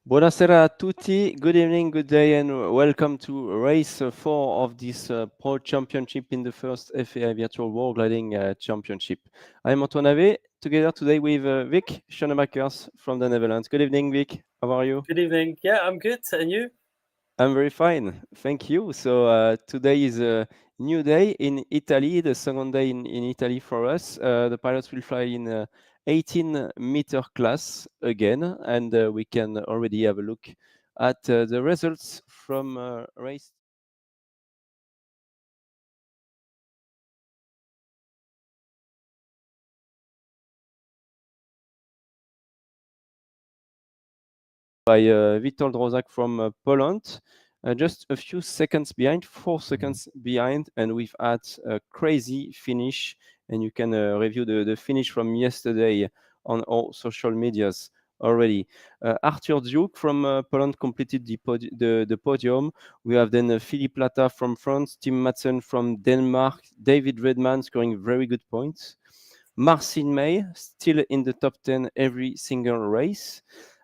Buonasera a tutti, good evening, good day, and welcome to race 4 of this Pro Championship in the first FAI Virtual World Gliding Championship. I'm Antoine Ave, together today with Vic Schoenemakers from the Netherlands. Good evening, Vic. How are you? Good evening. Yeah, I'm good. And you? I'm very fine, thank you. So today is a new day in Italy, the second day in Italy for us. The pilots will fly in 18-meter class again, and we can already have a look at the results from race by Witold Rozak from Poland. Just a few seconds behind, 4 seconds behind, and we've had a crazy finish. And you can review the finish from yesterday on all social medias already. Arthur Duke from Poland completed the podium. We have then Philippe Lata from France, Tim Madsen from Denmark, David Redman scoring very good points. Marcin May still in the top 10 every single race.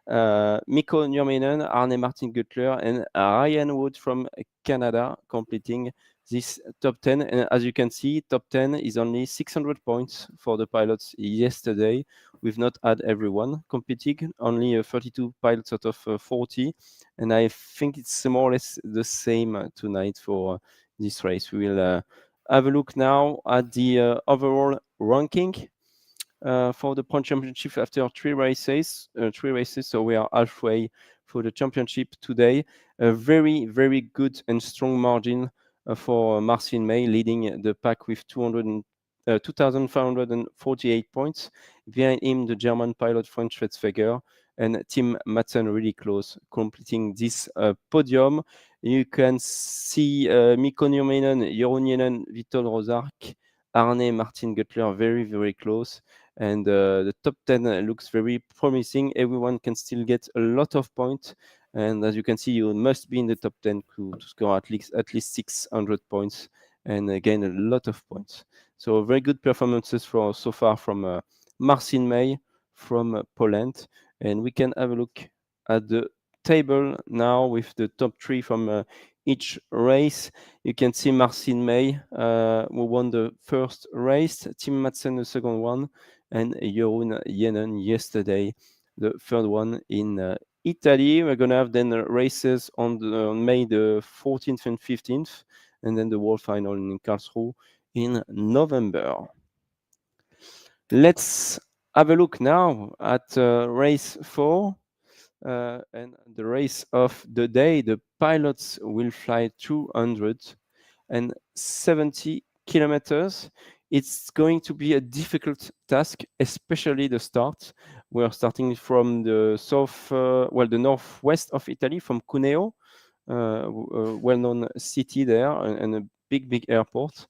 Mikko Nurminen, Arne Martin Gutler, and Ryan Wood from Canada completing this top 10. And as you can see, top 10 is only 600 points for the pilots yesterday. We've not had everyone competing, only 32 pilots out of 40. And I think it's more or less the same tonight for this race. We will have a look now at the overall ranking for the Pro Championship after three races. So we are halfway for the championship today. A very, very good and strong margin for Marcin May, leading the pack with 2,548 points. Behind him, the German pilot Franz Schwetzweger and Tim Madsen really close, completing this podium. You can see Mikko Nurminen, Jeroen Jenen, Witold Rozak, Arne Martin Gutler very, very close. And the top 10 looks very promising. Everyone can still get a lot of points. And as you can see, you must be in the top 10 to score at least 600 points and gain a lot of points. So very good performances so far from Marcin May from Poland. And we can have a look at the table now with the top three from each race. You can see Marcin May, who won the first race, Tim Madsen the second one, and Jeroen Jenen yesterday, the third one in Italy. We're going to have then races on May the 14th and 15th, and then the World Final in Karlsruhe in November. Let's have a look now at race 4. And the race of the day, the pilots will fly 270 kilometers. It's going to be a difficult task, especially the start. We're starting from the the northwest of Italy, from Cuneo, a well-known city there, and a big airport.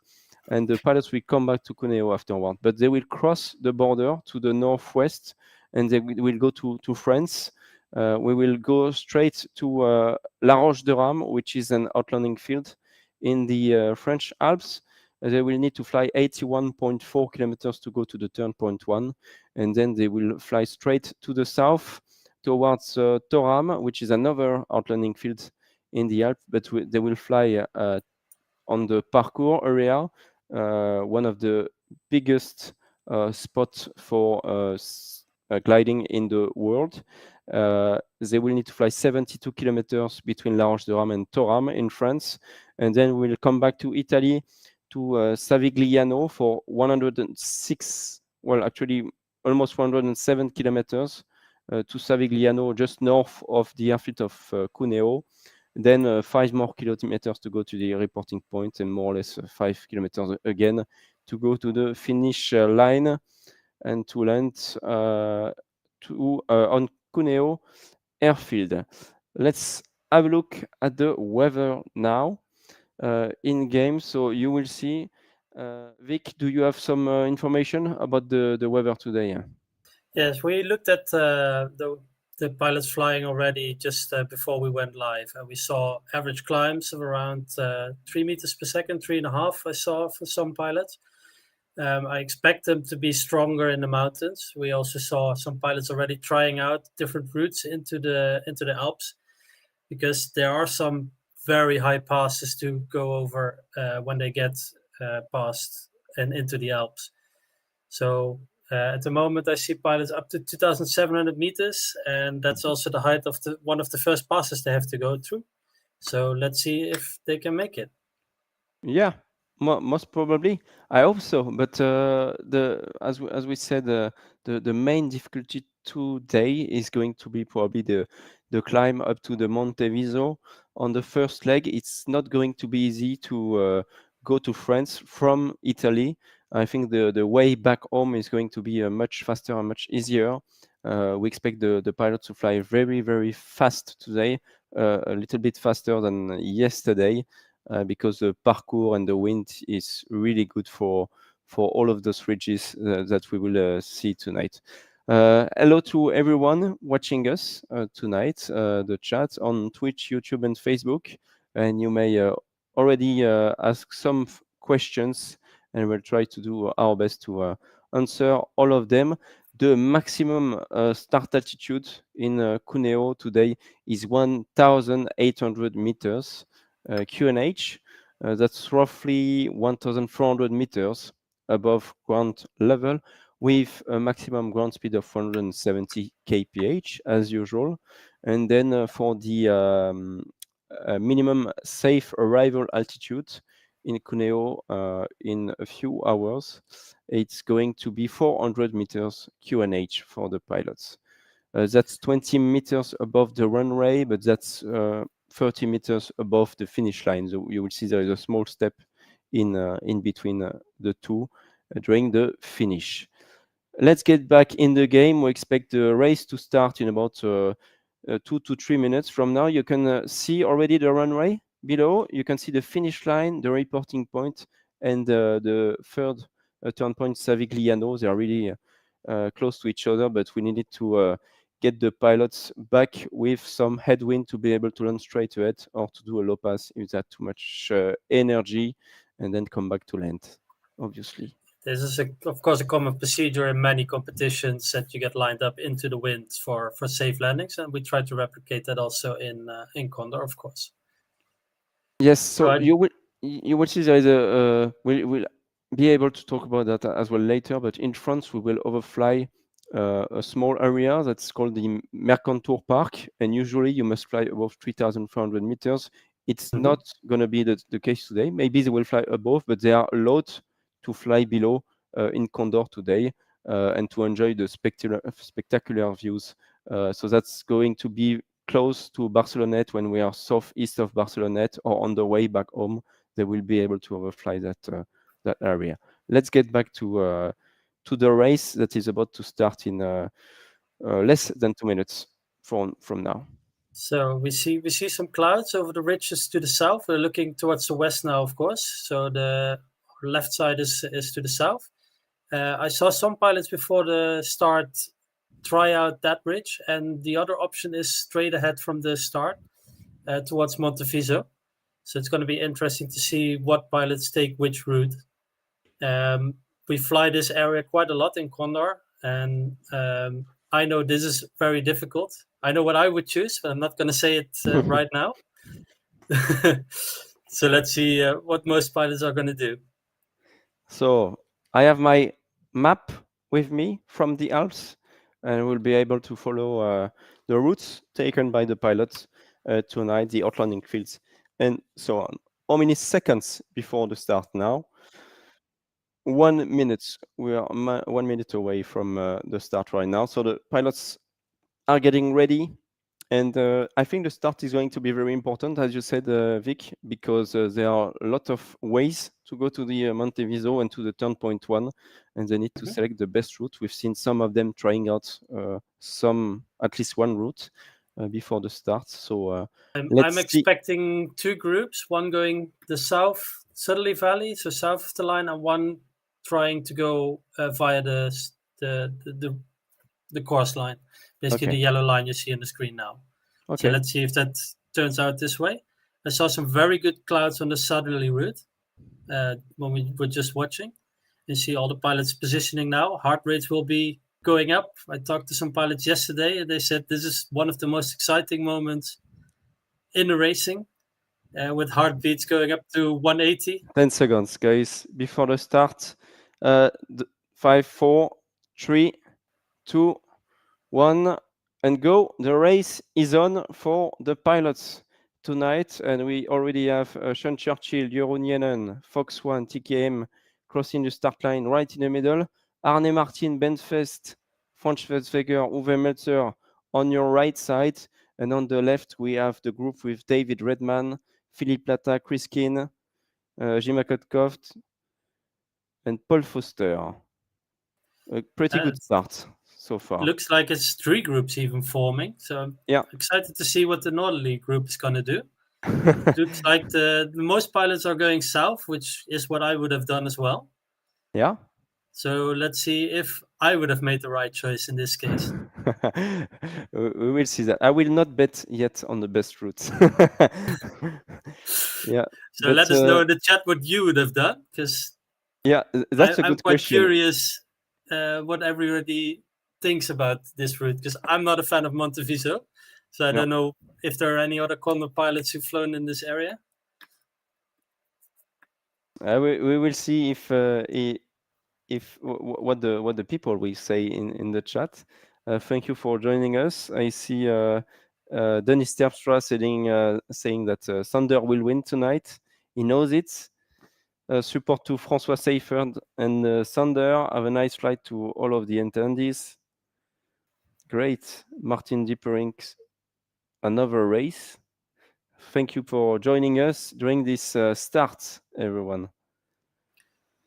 And the pilots will come back to Cuneo afterward, but they will cross the border to the northwest, and they will go to France. We will go straight to La Roche de Rame, which is an outlanding field in the French Alps. They will need to fly 81.4 kilometers to go to the turn point 1, and then they will fly straight to the south towards Toram, which is another outlanding field in the Alps, but they will fly on the parcours area, one of the biggest spots for gliding in the world. They will need to fly 72 kilometers between La Roche de Rame and Toram in France, and then we'll come back to Italy to Savigliano for 106, well, actually almost 107 kilometers to Savigliano, just north of the airfield of Cuneo. Then 5 more kilometers to go to the reporting point, and more or less 5 kilometers again to go to the finish line and to land on Cuneo airfield. Let's have a look at the weather now in game. So you will see. Vic, do you have some information about the weather today? Yes, we looked at the pilots flying already just before we went live, and we saw average climbs of around 3 meters per second, 3.5. I saw for some pilots. I expect them to be stronger in the mountains. We also saw some pilots already trying out different routes into the Alps, because there are some very high passes to go over when they get past and into the Alps. So at the moment, I see pilots up to 2,700 meters, and that's also the height of one of the first passes they have to go through. So let's see if they can make it. Yeah, most probably. I hope so. But as we said, the main difficulty today is going to be probably the climb up to the Monte Viso. On the first leg, it's not going to be easy to go to France from Italy. I think the way back home is going to be much faster and much easier. We expect the pilot to fly very, very fast today, a little bit faster than yesterday. Because the parkour and the wind is really good for all of those ridges that we will see tonight. Hello to everyone watching us tonight, the chat on Twitch, YouTube, and Facebook. And you may already ask some questions, and we'll try to do our best to answer all of them. The maximum start altitude in Cuneo today is 1,800 meters. QNH. That's roughly 1,400 meters above ground level, with a maximum ground speed of 170 kph as usual. And then for the minimum safe arrival altitude in Cuneo in a few hours, it's going to be 400 meters QNH for the pilots. That's 20 meters above the runway, but that's 30 meters above the finish line. So you will see there is a small step in between the two during the finish. Let's get back in the game. We expect the race to start in about 2 to 3 minutes from now. You can see already the runway below. You can see the finish line, the reporting point, and the third turn point, Savigliano. They are really close to each other, but we needed to get the pilots back with some headwind to be able to land straight ahead, or to do a low pass if that too much energy, and then come back to land, obviously. This is, of course, a common procedure in many competitions, that you get lined up into the wind for safe landings, and we try to replicate that also in Condor, of course. Yes, so you will see there is we'll be able to talk about that as well later, but in France we will overfly a small area that's called the Mercantour Park, and usually you must fly above 3,400 meters. It's not going to be the case today. Maybe they will fly above, but they are allowed to fly below in Condor today and to enjoy the spectacular views. So that's going to be close to Barcelonnette when we are southeast of Barcelonnette, or on the way back home. They will be able to overfly that area. Let's get back to the race that is about to start in less than 2 minutes from now. So we see some clouds over the ridges to the south. We're looking towards the west now, of course. So the left side is to the south. I saw some pilots before the start try out that ridge, and the other option is straight ahead from the start towards Monteviso. So it's going to be interesting to see what pilots take which route. We fly this area quite a lot in Condor, and I know this is very difficult. I know what I would choose, but I'm not going to say it right now. So let's see what most pilots are going to do. So I have my map with me from the Alps, and we'll be able to follow the routes taken by the pilots tonight, the outlanding fields, and so on. How many seconds before the start now? 1 minute. We are 1 minute away from the start right now. So the pilots are getting ready. And I think the start is going to be very important, as you said, Vic, because there are a lot of ways to go to the Monteviso and to the turn point 1, and they need to select the best route. We've seen some of them trying out at least one route before the start. So I'm expecting two groups, one going the southerly valley, so south of the line, and one trying to go via the course line, basically the yellow line you see on the screen now. Okay. So let's see if that turns out this way. I saw some very good clouds on the southerly route when we were just watching. You see all the pilots positioning now. Heart rates will be going up. I talked to some pilots yesterday, and they said this is one of the most exciting moments in the racing, with heartbeats going up to 180. 10 seconds, guys, before the start. 5, 4, 3, 2, 1, and go. The race is on for the pilots tonight, and we already have Sean Churchill, Jeroen Jenen, Fox One, TKM crossing the start line right in the middle. Arne Martin, Ben Fest, Franz Schwetzweger, Uwe Meltzer on your right side, and on the left we have the group with David Redman, Philippe Plata, Chris Keane, Jim Kotkov, and Paul Foster. A pretty good start so far. Looks like it's 3 groups even forming. So I'm excited to see what the northerly group is going to do. Looks like the most pilots are going south, which is what I would have done as well. Yeah. So let's see if I would have made the right choice in this case. We will see that. I will not bet yet on the best routes. Yeah. So let us know in the chat what you would have done, because that's a good I'm quite question. curious what everybody thinks about this route, because I'm not a fan of Monteviso. So I don't know if there are any other Condor pilots who've flown in this area. We will see if what the people will say in the chat. Thank you for joining us. I see Denis Terpstra saying that Sander will win tonight. He knows it. Support to François Seifert and Sander. Have a nice flight to all of the attendees. Great. Martin Dieperink, another race. Thank you for joining us during this start, everyone.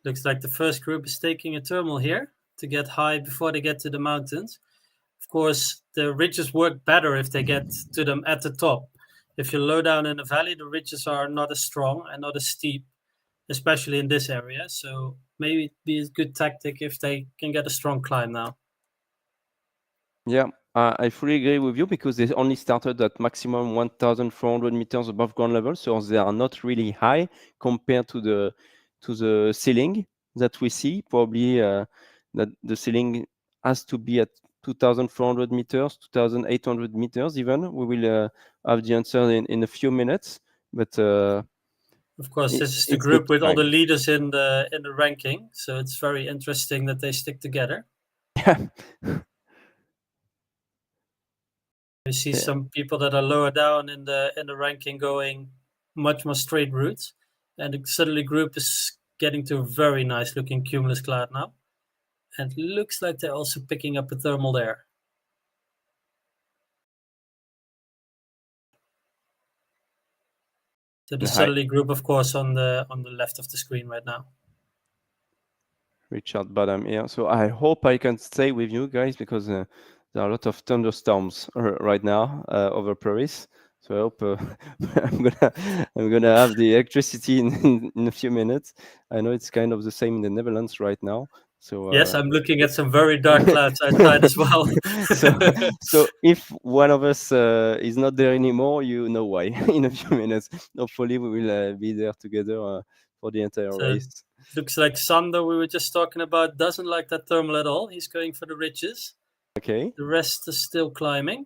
Looks like the first group is taking a thermal here to get high before they get to the mountains. Of course, the ridges work better if they get to them at the top. If you're low down in the valley, the ridges are not as strong and not as steep, especially in this area. So maybe it'd be a good tactic if they can get a strong climb now. Yeah, I fully agree with you, because they only started at maximum 1,400 meters above ground level, so they are not really high compared to the ceiling that we see. Probably that the ceiling has to be at 2,400 meters, 2,800 meters even. We will have the answer in a few minutes, but of course, this is the group with all the leaders in the ranking, so it's very interesting that they stick together. Yeah. We see some people that are lower down in the ranking going much more straight routes, and the southerly group is getting to a very nice looking cumulus cloud now, and looks like they're also picking up a thermal there. So the southerly group, of course, on the left of the screen right now. Richard Badham here. So I hope I can stay with you guys, because there are a lot of thunderstorms right now over Paris. So I hope I'm gonna have the electricity in a few minutes. I know it's kind of the same in the Netherlands right now. So yes, I'm looking at some very dark clouds outside as well. so if one of us is not there anymore, you know why. In a few minutes, hopefully we will be there together for the entire race. Looks like Sander, we were just talking about, doesn't like that thermal at all. He's going for the ridges. Okay. The rest is still climbing.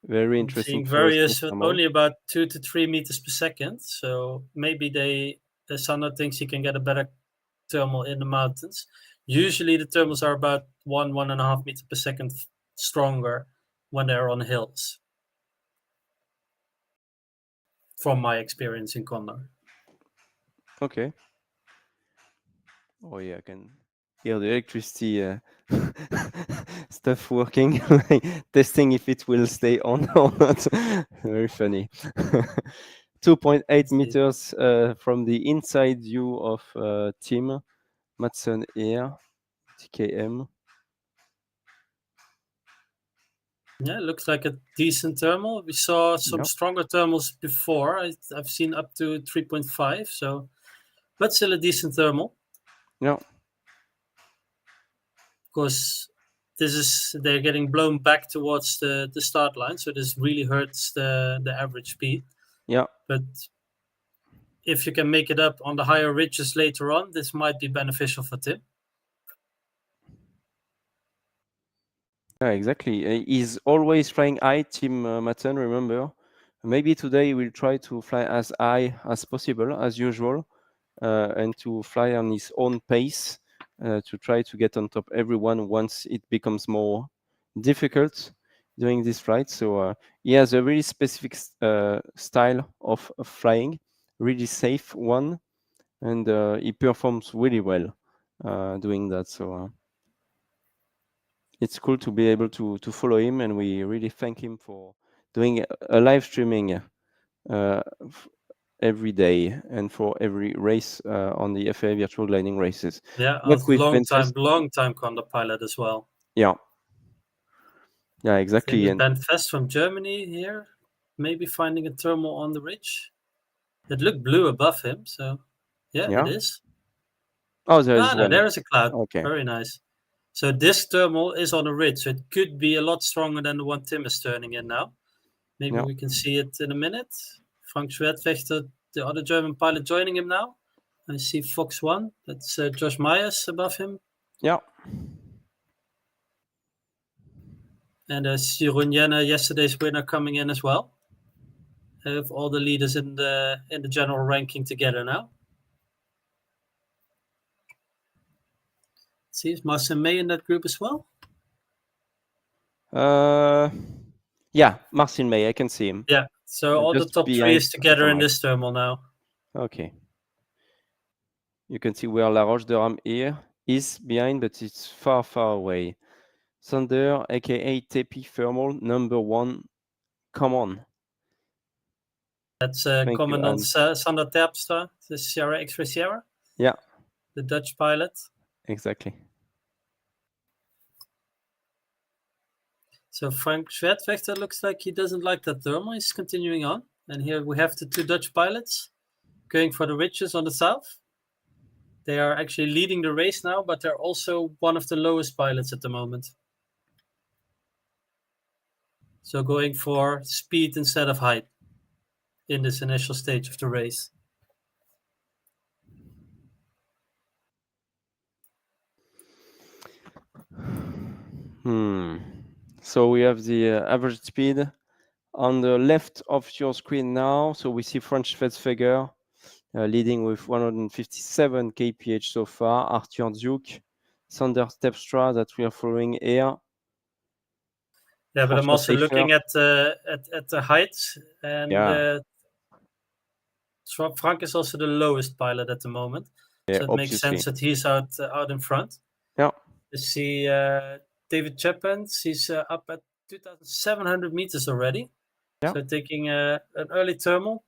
Very interesting. Seeing various only about 2 to 3 meters per second. So maybe the Sander thinks he can get a better thermal in the mountains. Usually the thermals are about 1.5 meters per second stronger when they're on hills, from my experience in Condor. Okay. Oh yeah, I can hear the electricity stuff working, testing if it will stay on or not. Very funny. 2.8 meters from the inside view of Tim Madsen here, TKM. Yeah, it looks like a decent thermal. We saw some stronger thermals before. I've seen up to 3.5, so but still a decent thermal. Yeah. Of course, they're getting blown back towards the start line, so this really hurts the average speed. Yeah. But if you can make it up on the higher ridges later on, this might be beneficial for Tim. Yeah, exactly. He's always flying high, Tim Matten, remember. Maybe today we'll try to fly as high as possible, as usual, and to fly on his own pace to try to get on top everyone once it becomes more difficult during this flight. So he has a really specific style of flying, really safe one, and he performs really well doing that. So it's cool to be able to follow him, and we really thank him for doing a live streaming every day and for every race on the FAI virtual gliding races. Yeah, Back a with long time Condor pilot as well. Yeah, I exactly. think it's And Ben Fest from Germany here, maybe finding a thermal on the ridge. It looked blue above him, so yeah, yeah. it is. Oh, there is No, one. there is a cloud. Okay. Very nice. So this thermal is on a ridge, so it could be a lot stronger than the one Tim is turning in now. Maybe Yeah. we can see it in a minute. Frank Schwertfechter, the other German pilot, joining him now. I see Fox 1. That's Josh Myers above him. Yeah. And Jeroen Jenne, yesterday's winner, coming in as well. Have all the leaders in the general ranking together now. See, is Marcin May in that group as well? Yeah, Marcin May, I can see him. Yeah, so all the Just top 3 behind is together in Mike. this thermal now. Okay. You can see where La Roche de Ram here is behind, but it's far, far away. Thunder, aka Tepi Thermal, number 1. Come on. That's Thank you, Commandant Anne. Sander Terpstra, the Sierra X-Ray Sierra. Yeah, The Dutch pilot. exactly. So Frank Schwertfechter looks like he doesn't like that thermal. He's continuing on. And here we have the 2 Dutch pilots going for the ridges on the south. They are actually leading the race now, but they're also one of the lowest pilots at the moment. So going for speed instead of height in this initial stage of the race. So we have the average speed on the left of your screen now. So we see Frank Schwertfeger leading with 157 kph so far. Arthur Duke, Sander Terpstra that we are following here. Yeah, but I'm also looking at the heights, and Frank is also the lowest pilot at the moment. Yeah, so it makes sense that he's out in front. Yeah. You see David Chapman, he's up at 2,700 meters already. Yeah. So taking an early thermal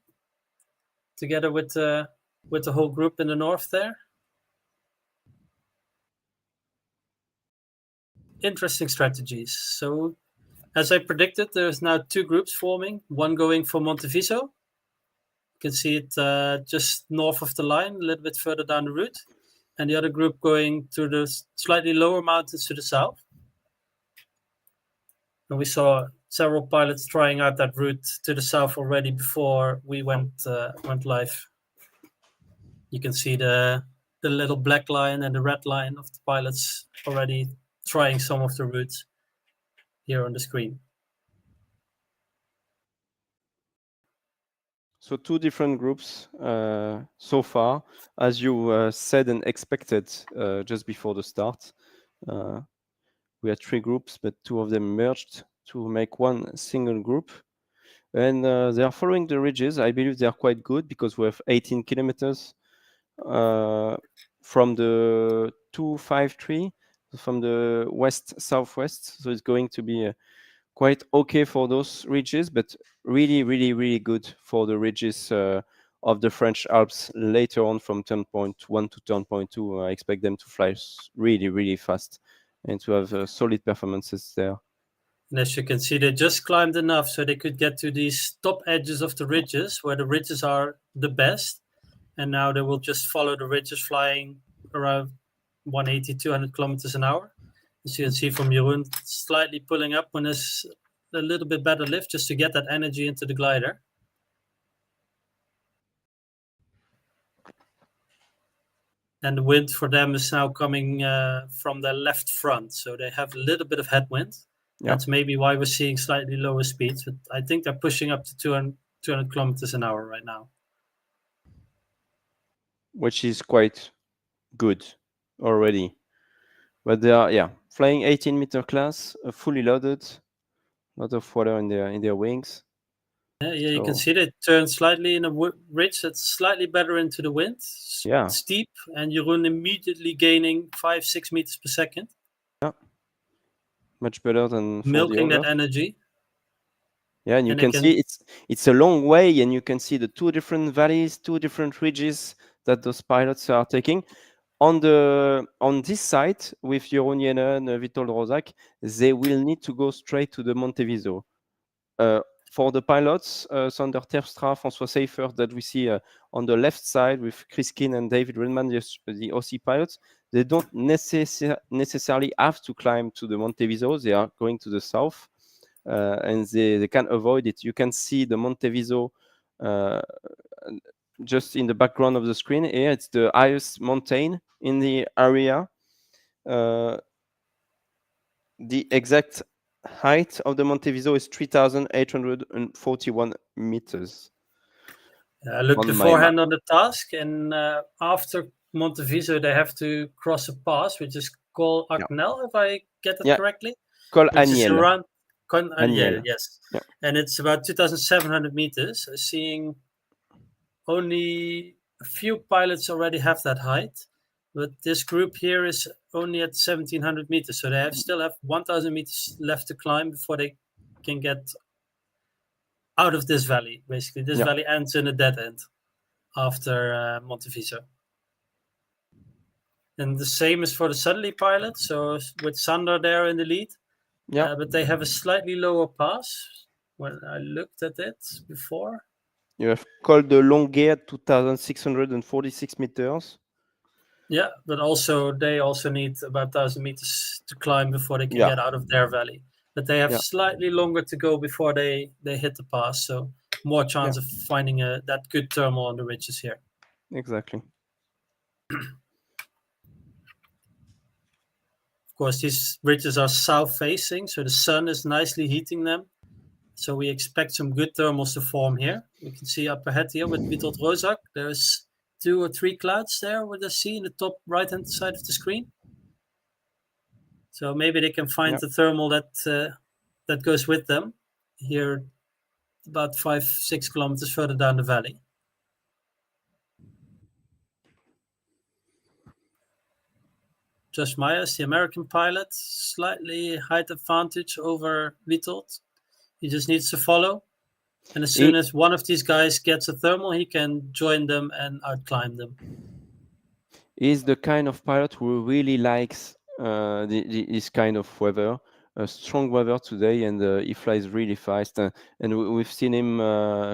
together with the whole group in the north there. Interesting strategies. So as I predicted, there's now 2 groups forming, one going for Monteviso. You can see it just north of the line, a little bit further down the route. And the other group going to the slightly lower mountains to the south. And we saw several pilots trying out that route to the south already before we went live. You can see the little black line and the red line of the pilots already trying some of the routes here on the screen. So 2 different groups so far, as you said and expected just before the start. We had 3 groups, but 2 of them merged to make one single group. And they are following the ridges. I believe they are quite good because we have 18 kilometers from the 253, from the west-southwest. So it's going to be quite okay for those ridges, but really, really, really good for the ridges of the French Alps later on from turn point 1 to turn point 2. I expect them to fly really, really fast and to have solid performances there. And as you can see, they just climbed enough so they could get to these top edges of the ridges where the ridges are the best. And now they will just follow the ridges flying around 180, 200 kilometers an hour. As you can see from Jeroen, slightly pulling up when there's a little bit better lift just to get that energy into the glider. and the wind for them is now coming from their left front, so they have a little bit of headwind. Yeah. That's maybe why we're seeing slightly lower speeds, but I think they're pushing up to 200 kilometers an hour right now. Which is quite good already. But they are flying 18-meter class, fully loaded, a lot of water in their wings. Yeah, you can So see they turn slightly in a ridge that's slightly better into the wind. yeah, Steep, and Jeroen immediately gaining 5-6 meters per second. yeah, much better than for the Milking that others. energy. Yeah, and you And they can can, see it's a long way, and you can see the two different valleys, two different ridges that those pilots are taking. On this side with Jeroen Jenne and Witold Rozak, they will need to go straight to the Monteviso. For the pilots, Sander Terpstra, François Seifert, that we see on the left side with Chris Keane and David Redman, the OC pilots, they don't necessarily have to climb to the Monteviso. They are going to the south, and they can avoid it. You can see the Monteviso just in the background of the screen. Here, it's the highest mountain in the area. The exact height of the Monteviso is 3,841 meters. I looked On my map. beforehand on the task, and after Monteviso, they have to cross a pass, which is called Acnel, if I get it correctly. Col Which is Aniel. around Aniel. yes. Yeah. And it's about 2,700 meters. Seeing only a few pilots already have that height, but this group here is only at 1,700 meters, so they still have 1,000 meters left to climb before they can get out of this valley. Basically, this valley ends in a dead end after Monteviso. And the same is for the southerly pilots, so with Sander there in the lead. Yeah. But they have a slightly lower pass. When I looked at it before, You have Col de Longuet, 2,646 meters. Yeah, but they also need about 1,000 meters to climb before they can get out of their valley. But they have slightly longer to go before they hit the pass, so more chance of finding that good thermal on the ridges here. Exactly. Of course, these ridges are south facing, so the sun is nicely heating them. So we expect some good thermals to form here. We can see up ahead here with Witold Rozak, there's 2 or 3 clouds there with the sea in the top right-hand side of the screen. So maybe they can find the thermal that goes with them here about 5-6 kilometers further down the valley. Josh Myers, the American pilot, slightly height advantage over Witold. He just needs to follow. And as soon as one of these guys gets a thermal, he can join them and outclimb them. He's the kind of pilot who really likes this kind of weather, strong weather today, and he flies really fast. And we've seen him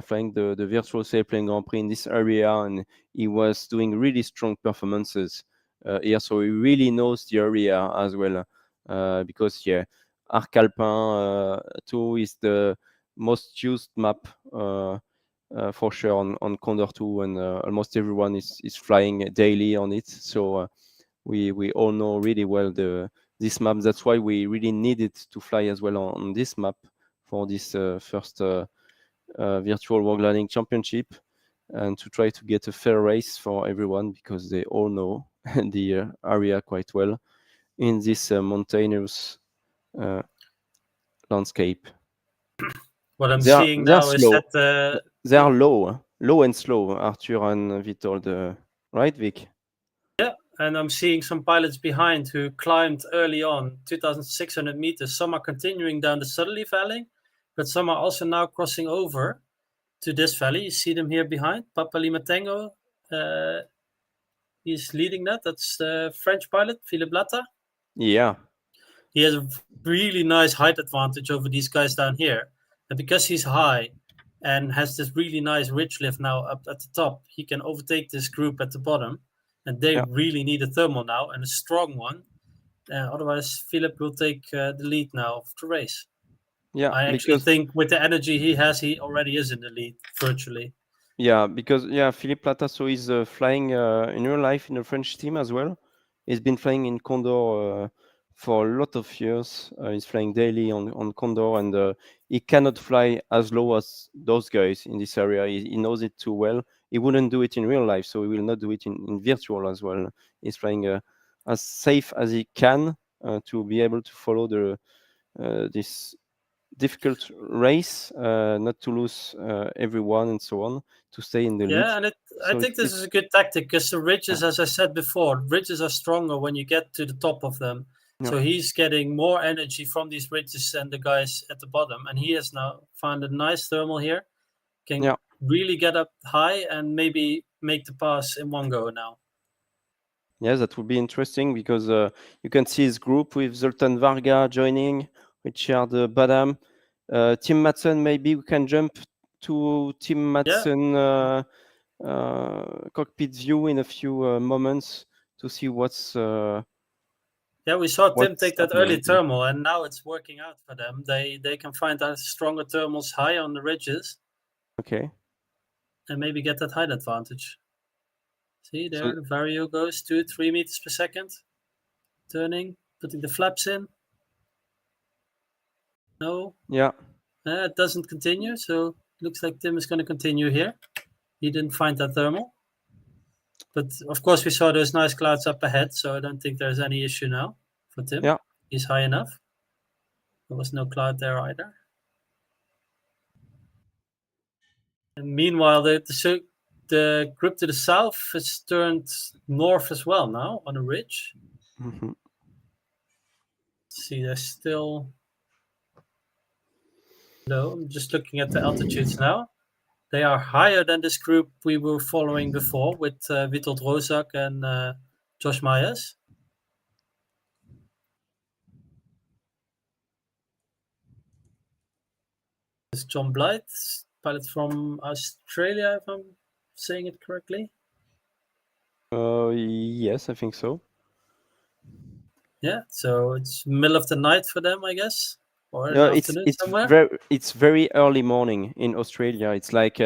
flying the virtual sailplane Grand Prix in this area, and he was doing really strong performances here. So he really knows the area as well, because Arc Alpin 2 is the most used map. For sure on Condor 2, and almost everyone is flying daily on it. So we all know really well this map. That's why we really needed to fly as well on this map for this first virtual wall gliding championship, and to try to get a fair race for everyone, because they all know the area quite well in this mountainous landscape. What I'm seeing now is that they are low and slow, Arthur and Witold, right, Vic? Yeah, and I'm seeing some pilots behind who climbed early on 2,600 meters. Some are continuing down the southerly valley, but some are also now crossing over to this valley. You see them here behind. Papa Lima Tango, he's leading that. That's the French pilot, Philippe Latta. Yeah. He has a really nice height advantage over these guys down here. And because he's high and has this really nice ridge lift now up at the top, he can overtake this group at the bottom. And they really need a thermal now, and a strong one. Otherwise, Philip will take the lead now of the race. Yeah, I actually think with the energy he has, he already is in the lead virtually. Yeah, because Philippe Plata, so he's flying in real life in the French team as well. He's been flying in Condor for a lot of years. He's flying daily on Condor, and he cannot fly as low as those guys in this area. He knows it too well. He wouldn't do it in real life, so he will not do it in virtual as well. He's flying as safe as he can to be able to follow this difficult race, not to lose everyone and so on, to stay in the lead. Yeah, and I So think this is a good tactic because the ridges, yeah, as I said before, ridges are stronger when you get to the top of them. yeah, So he's getting more energy from these ridges than the guys at the bottom, and he has now found a nice thermal here. Can yeah. really get up high and maybe make the pass in one go now. Yes, that would be interesting because you can see his group with Zoltan Varga joining, Richard Badam, Tim Matson. Maybe we can jump to Tim Yeah, Matson cockpit view in a few moments to see yeah, we saw Tim what's take that happening. early thermal, and now it's working out for them. They can find that stronger thermals high on the ridges Okay. and maybe get that height advantage. See So there, the Vario goes 2-3 meters per second, turning, putting the flaps in. No, yeah, it doesn't continue, so looks like Tim is going to continue here. He didn't find that thermal. But of course, we saw those nice clouds up ahead, so I don't think there's any issue now for Tim. yeah. He's high enough. There was no cloud there either. And meanwhile, the group to the south has turned north as well now on a ridge. Mhm. See, they're still low. I'm just looking at the altitudes now. They are higher than this group we were following before with Witold Rozak and Josh Myers. This is John Blythe, pilot from Australia, if I'm saying it correctly. Yes, I think so. Yeah, so it's middle of the night for them, I guess, or in No, the afternoon somewhere. it's very early morning in Australia. It's like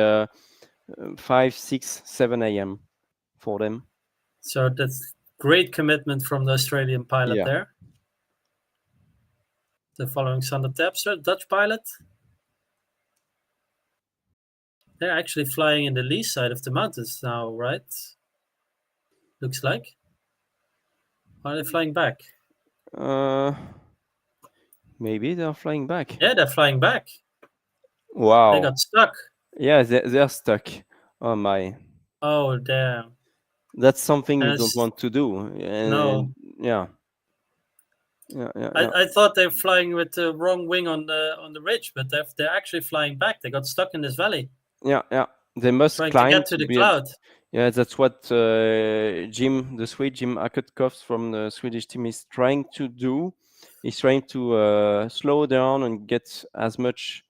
5, 6, 7 a.m. for them. So that's great commitment from the Australian pilot Yeah, there. The following Sander Terpstra, Dutch pilot. They're actually flying in the lee side of the mountains now, right? Looks like. Are they flying back? uh, maybe they're flying back. Yeah, they're flying back. They Wow. got stuck. Yeah, they're stuck. Oh my, Oh, damn. that's something you don't Yes. want to do. And No. yeah, yeah, yeah, yeah, I thought they were flying with the wrong wing on the ridge, but they're actually flying back. They got stuck in this valley, yeah, yeah. They must trying to climb get to to the be able. cloud. Yeah, that's what the Swede Jim Akutkoff from the Swedish team is trying to do. He's trying to slow down and get as much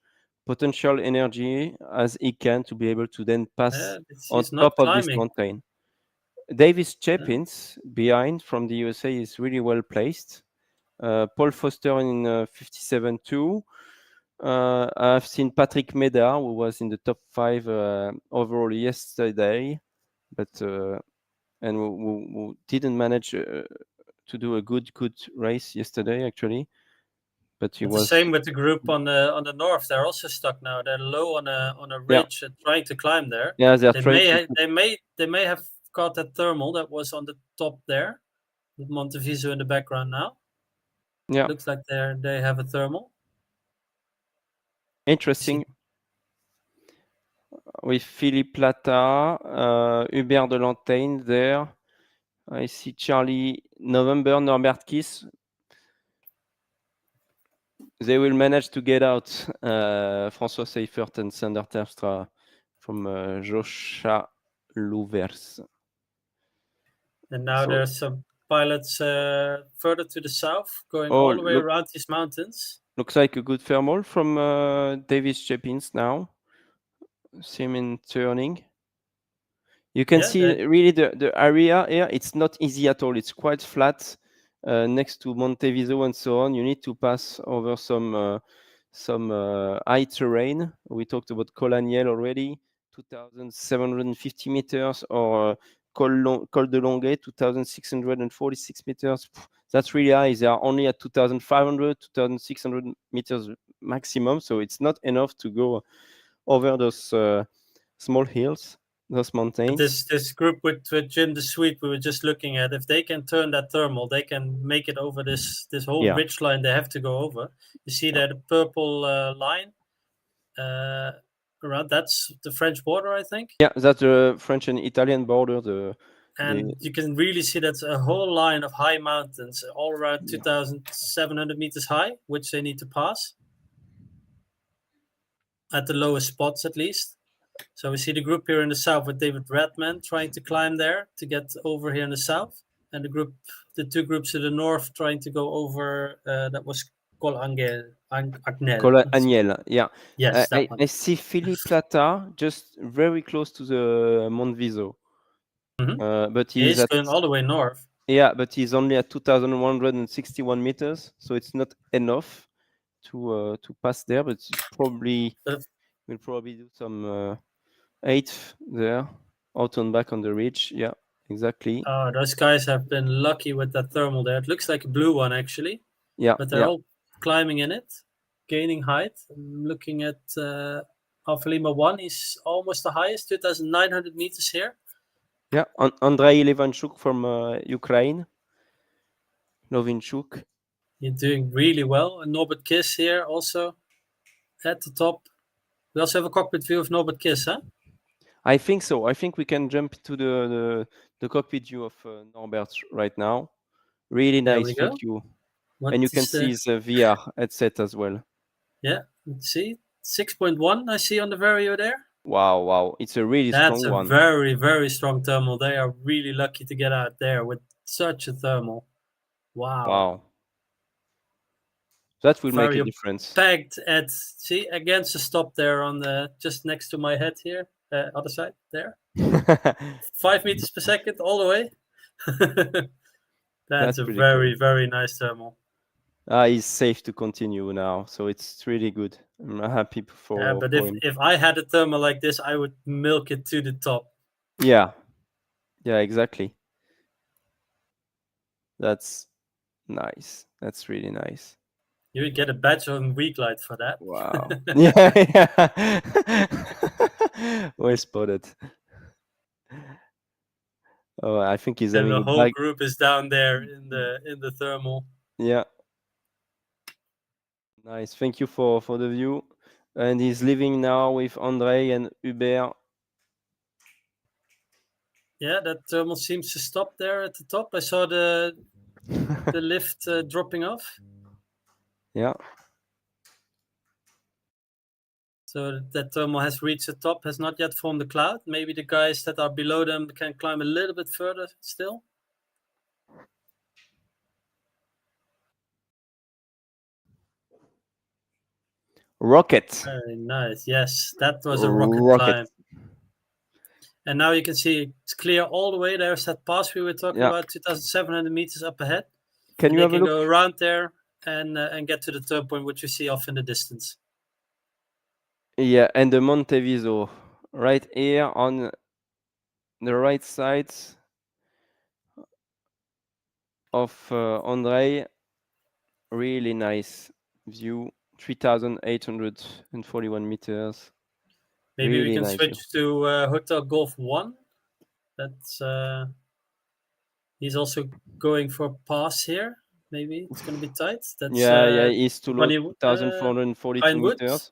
potential energy as he can to be able to then pass Yeah, on he's not top of this climbing. mountain. Davis Yeah. Chapins behind from the USA is really well placed. Paul Foster in 57 too. I've seen Patrick Meda, who was in the top 5 overall yesterday, but and who didn't manage to do a good race yesterday actually. But he But the was same with the group on the north. They're also stuck now. They're low on a yeah, ridge and trying to climb there. yeah, they are They trying may to ha- they may have caught that thermal that was on the top there, with Monteviso in the background now. yeah, Looks like they have a thermal. See, interesting with Philippe Plata, Hubert de Lantaine there. I see Charlie November, Norbert Kiss. They will manage to get out François Seifert and Sander Terpstra from Joscha Louvers. and now So, there's some pilots further to the south, going oh, all the way around these mountains. looks like a good thermal from Davis Chapins now. See him in turning. You can Yeah, see really the area here. It's not easy at all. It's quite flat next to Monteviso and so on. You need to pass over some high terrain. We talked about Colaniel already 2,750 meters, or Col de Longuet, 2,646 meters. That's really high. They are only at 2,500, 2,600 meters maximum, so it's not enough to go over those small hills, those But mountains. this group with Jim the Sweet we were just looking at, if they can turn that thermal, they can make it over this whole Yeah. ridge line they have to go over. You see Yeah. there the purple line around, that's the French border, I think. Yeah, that's the French and Italian border. And you can really see that's a whole line of high mountains, all around 2,700 meters high, which they need to pass at the lowest spots, at least. So we see the group here in the south with David Redman trying to climb there to get over here in the south, and the two groups to the north trying to go over. That was Col Angel, Agnel. Col Agnel, yeah. Yes, that one. I see Philippe Plata just very close to the Mont Viso. But he's going all the way north. Yeah, but he's only at 2,161 meters, so it's not enough to pass there. But we'll probably do some 8th there, out and back on the ridge. Yeah, exactly. Oh, those guys have been lucky with that thermal there. It looks like a blue one actually. Yeah, but they're all climbing in it, gaining height. I'm looking at Alpha Lima 1. He's almost the highest, 2,900 meters here. Yeah, Andrei Levanchuk from Ukraine. Novinchuk. You're doing really well. And Norbert Kiss here also at the top. We also have a cockpit view of Norbert Kiss, huh? I think so. I think we can jump to the cockpit view of Norbert right now. Really nice view. And you can see his VR headset as well. Yeah, let's see. 6.1 I see on the Vario there. Wow. It's a really strong one. That's a very, very strong thermal. They are really lucky to get out there with such a thermal. Wow. That will make a difference. Pegged at, see, against the stop there on the, just next to my head here, other side there. 5 meters per second all the way. That's a very, cool. Very nice thermal. He's safe to continue now, so it's really good. I'm happy for Yeah, but him. if I had a thermal like this, I would milk it to the top. Yeah, exactly. That's nice. That's really nice. You would get a badge on weak light for that. Wow. Yeah. Well spotted. Oh, I think he's having the whole group is down there in the thermal. Yeah. Nice. Thank you for the view. And he's leaving now with Andrei and Hubert. Yeah, that thermal seems to stop there at the top. I saw the lift dropping off. Yeah. So that thermal has reached the top, has not yet formed a cloud. Maybe the guys that are below them can climb a little bit further still. Rocket. Very nice. Yes, that was a rocket climb. And now you can see it's clear all the way. There's that pass we were talking about, 2,700 meters up ahead. Can you have a look? Go around there and get to the turn point, which you see off in the distance. Yeah, and the Monte Viso right here on the right side of Andrei. Really nice view, 3,841 meters. Maybe really we can switch to Hotel Golf 1. That's he's also going for a pass here. Maybe it's going to be tight. That's he's too low, 2,442 meters.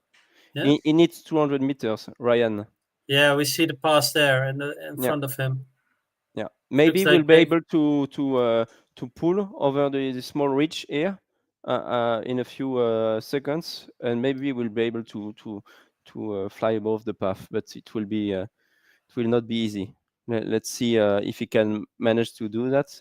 Yeah. He needs 200 meters, Ryan. Yeah, we see the pass there in front of him. Yeah, maybe we'll be able to pull over the small ridge here in a few seconds, and maybe we'll be able to fly above the path, but it will not be easy. Let's see if he can manage to do that.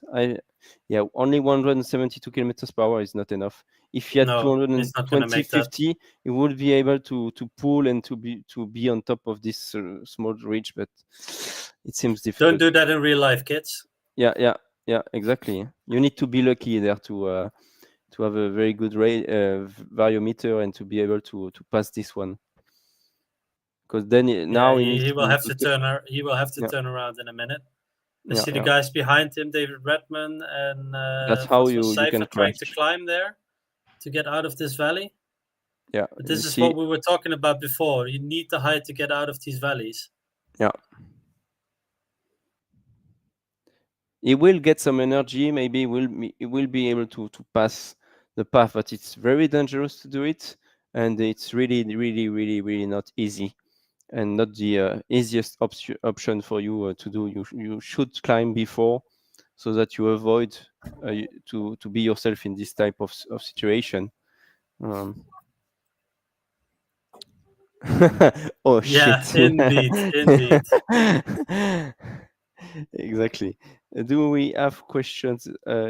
Only 172 kilometers per hour is not enough. If he had 220, 50, he would be able to pull and to be on top of this small ridge, but it seems difficult. Don't do that in real life, kids. Yeah, exactly. You need to be lucky there to have a very good variometer and to be able to pass this one. because then now he needs he will have to take, he will have to yeah, turn around in a minute. I yeah, see the yeah. guys behind him, David Redman and That's how François you can Seifer, trying to crash. climb there to get out of this valley. Yeah, But you this is see, what we were talking about before. You need the height to get out of these valleys. yeah. He will get some energy. Maybe he will be able to pass the path, but it's very dangerous to do it, and it's really, really, really, really not easy, and not the easiest option for you to do. You should climb before, so that you avoid to be yourself in this type of situation. Um, oh Yeah, shit! indeed, indeed. Exactly. Do we have questions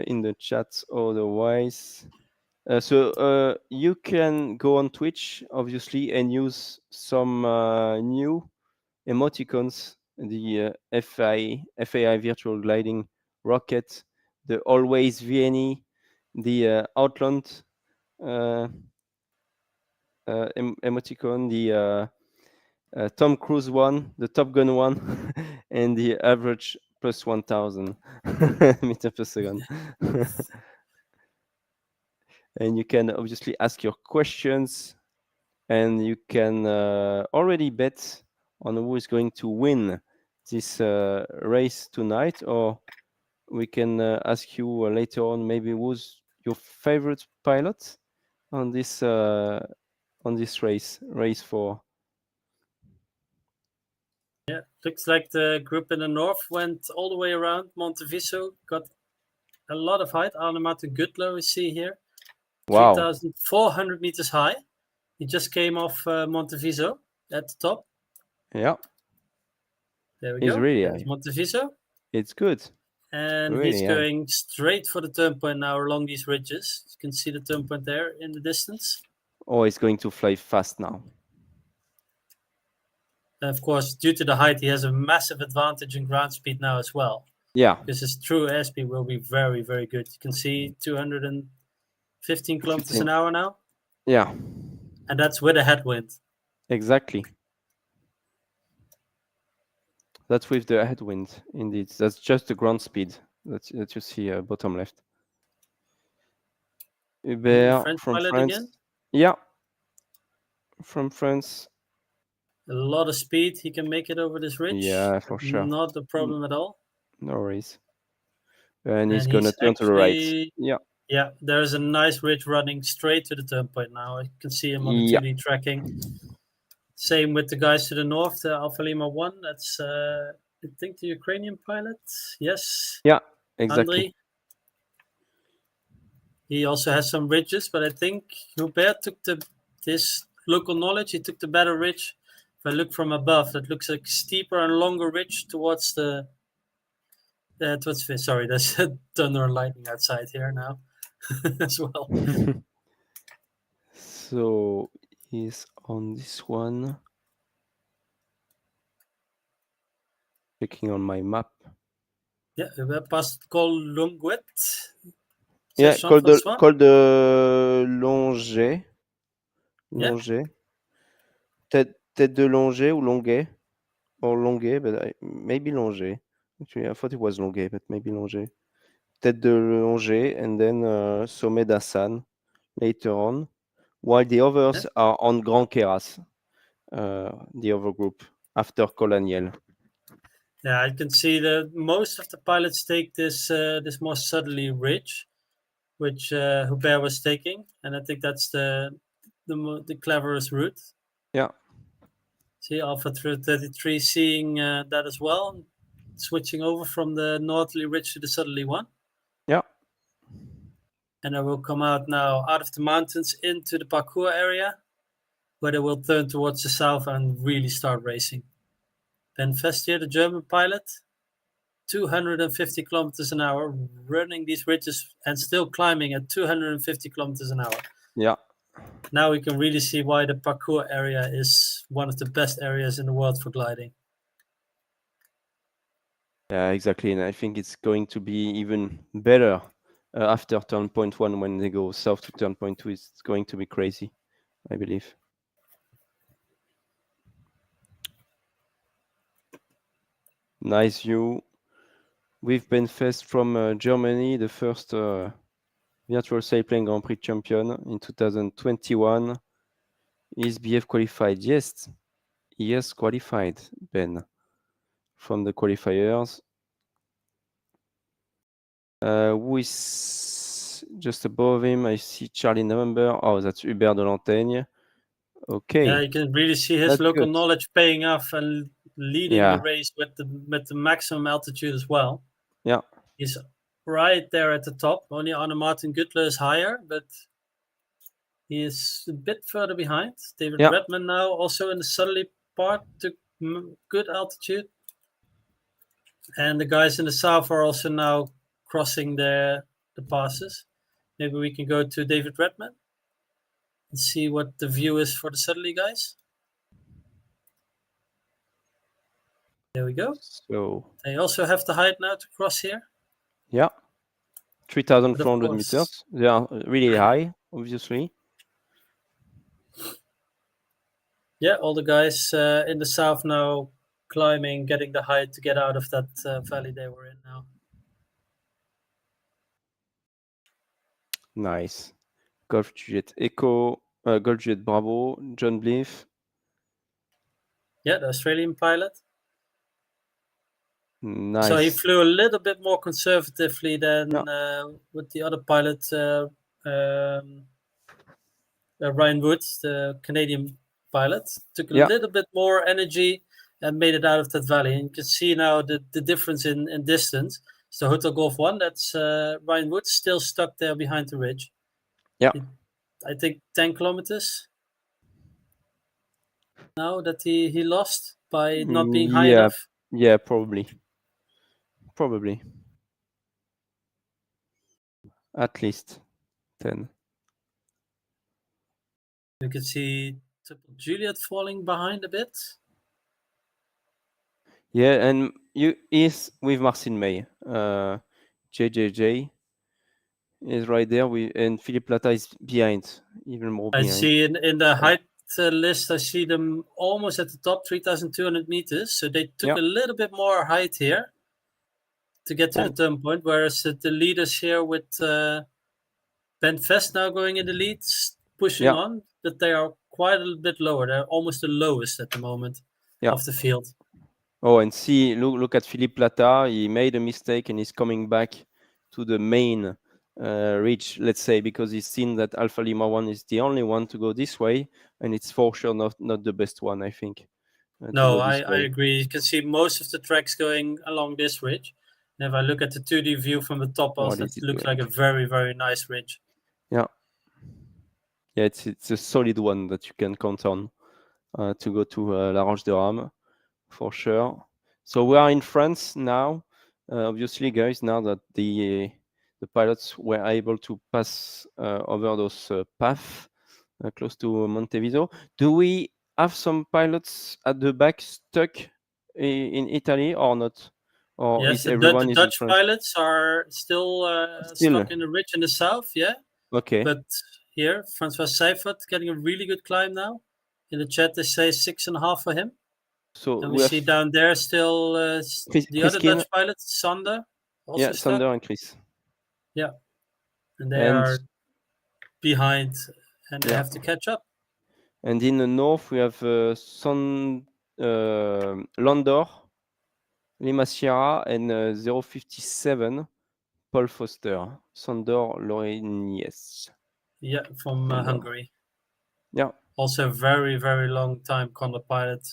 in the chat? Otherwise, you can go on Twitch, obviously, and use some new emoticons, the FAI virtual gliding rocket, the always VNE, the Outland uh, emoticon, the Tom Cruise one, the Top Gun one, and the average plus 1000 meter per second. And you can obviously ask your questions, and you can already bet on who is going to win this race tonight, or we can ask you later on maybe who's your favorite pilot on this race 4. Yeah, looks like the group in the north went all the way around Monteviso, got a lot of height. Arnemato Gutler we see here, Wow. 3,400 meters high. He just came off Monteviso at the top. Yeah. There we He's go. really There's high. Monteviso. It's good. And Really he's high. going straight for the turn point now along these ridges. You can see the turn point there in the distance. Oh, he's going to fly fast now. And of course, due to the height, he has a massive advantage in ground speed now as well. Yeah. Because his true airspeed will be very, very good. You can see 215 kilometers an hour now. Yeah. And that's with a headwind. Exactly. That's with the headwind, indeed. That's just the ground speed that you see bottom left. Hubert from France. Again. Yeah. From France. A lot of speed. He can make it over this ridge. Yeah, for sure. Not a problem at all. No worries. And he's going to turn to the right. Yeah. Yeah, there's a nice ridge running straight to the turn point now. I can see him on the 2D tracking. Same with the guys to the north, the Alpha Lima 1. That's, I think, the Ukrainian pilot. Yes. Yeah, exactly. Andrei. He also has some ridges, but I think Hubert took this local knowledge. He took the better ridge. If I look from above, that looks like steeper and longer ridge towards the. Sorry, there's thunder and lightning outside here now as well. So he's on this one. Checking on my map. Yeah, we passed Col Longuet. Yeah, col de Longet. Longet. Yeah. Tête de Longet ou Longuet. Or Longuet, but maybe Longet. Actually, I thought it was Longuet, but maybe Longet. Tête de Longet, and then Sommet d'Assan later on, while the others are on Grand Keras, the other group, after Colaniel. Yeah, I can see that most of the pilots take this this more southerly ridge, which Hubert was taking, and I think that's the cleverest route. Yeah. See Alpha 33 seeing that as well, switching over from the northerly ridge to the southerly one. Yeah. And I will come out now out of the mountains into the parkour area, where they will turn towards the south and really start racing. Ben Vestier, the German pilot, 250 kilometers an hour, running these ridges and still climbing at 250 kilometers an hour. Yeah. Now we can really see why the parkour area is one of the best areas in the world for gliding. Yeah, exactly. And I think it's going to be even better after turn point 1 when they go south to turn point 2. It's going to be crazy, I believe. Nice view. We've been first from Germany, the first virtual sailplane Grand Prix champion in 2021. Is BF qualified? Yes, he has qualified, Ben, from the qualifiers. Who is just above him? I see Charlie November. Oh, that's Hubert de Lantaigne. Okay. Yeah, you can really see his That's local good. knowledge paying off and leading Yeah. the race with the maximum altitude as well. Yeah. He's right there at the top. Only Arne Martin Gutler is higher, but he is a bit further behind. David Yeah. Redman now also in the southerly part took good altitude. And the guys in the south are also now crossing the passes. Maybe we can go to David Redman and see what the view is for the southerly guys. There we go. So They also have the height now to cross here. yeah, But 3,400 of course, meters. They are really high, obviously. yeah, all the guys in the south now climbing, getting the height to get out of that valley they were in now. Nice. Golf Juliet Echo, Golf Juliet Bravo, John Blyth. Yeah, the Australian pilot. Nice. So he flew a little bit more conservatively than with the other pilot, Ryan Woods, the Canadian pilot. Took a little bit more energy and made it out of that valley. And you can see now the difference in distance. So Hotel Golf 1, that's Ryan Woods still stuck there behind the ridge. Yeah. I think 10 kilometers now that he lost by not being high enough. Yeah, probably. At least 10. You can see Triple Juliet falling behind a bit. Yeah, and is with Marcin May. JJJ is right there, and Philippe Plata is behind, even more behind. I see in the height list, I see them almost at the top, 3,200 meters. So they took a little bit more height here to get to the turn point, whereas the leaders here with Ben Vest now going in the lead, pushing on, that they are quite a little bit lower. They're almost the lowest at the moment of the field. Oh, and see, look at Philippe Plata. He made a mistake and he's coming back to the main ridge, let's say, because he's seen that Alpha Lima 1 is the only one to go this way, and it's for sure not the best one, I think. No, I agree. You can see most of the tracks going along this ridge. And if I look at the 2D view from the top, also, it looks like a very, very nice ridge. Yeah. Yeah, it's a solid one that you can count on to go to La Roche de Rame, for sure. So we are in France now. Obviously, guys, now that the pilots were able to pass over those paths close to Monteviso, do we have some pilots at the back stuck in Italy or not? Or yes, is everyone the in Dutch France? pilots are still stuck in the ridge in the south, yeah. Okay. But here, Francois Seifert getting a really good climb now. In the chat, they say 6.5 for him. So and we see down there still the other Dutch pilot, Sander, also stuck. Sander and Chris. Yeah, and they are behind, and they have to catch up. And in the north, we have Landor, Lima Sierra, and 057, Paul Foster, Sandor Lorenies. Yeah, from Hungary. Yeah. Also very, very long time Condor pilot.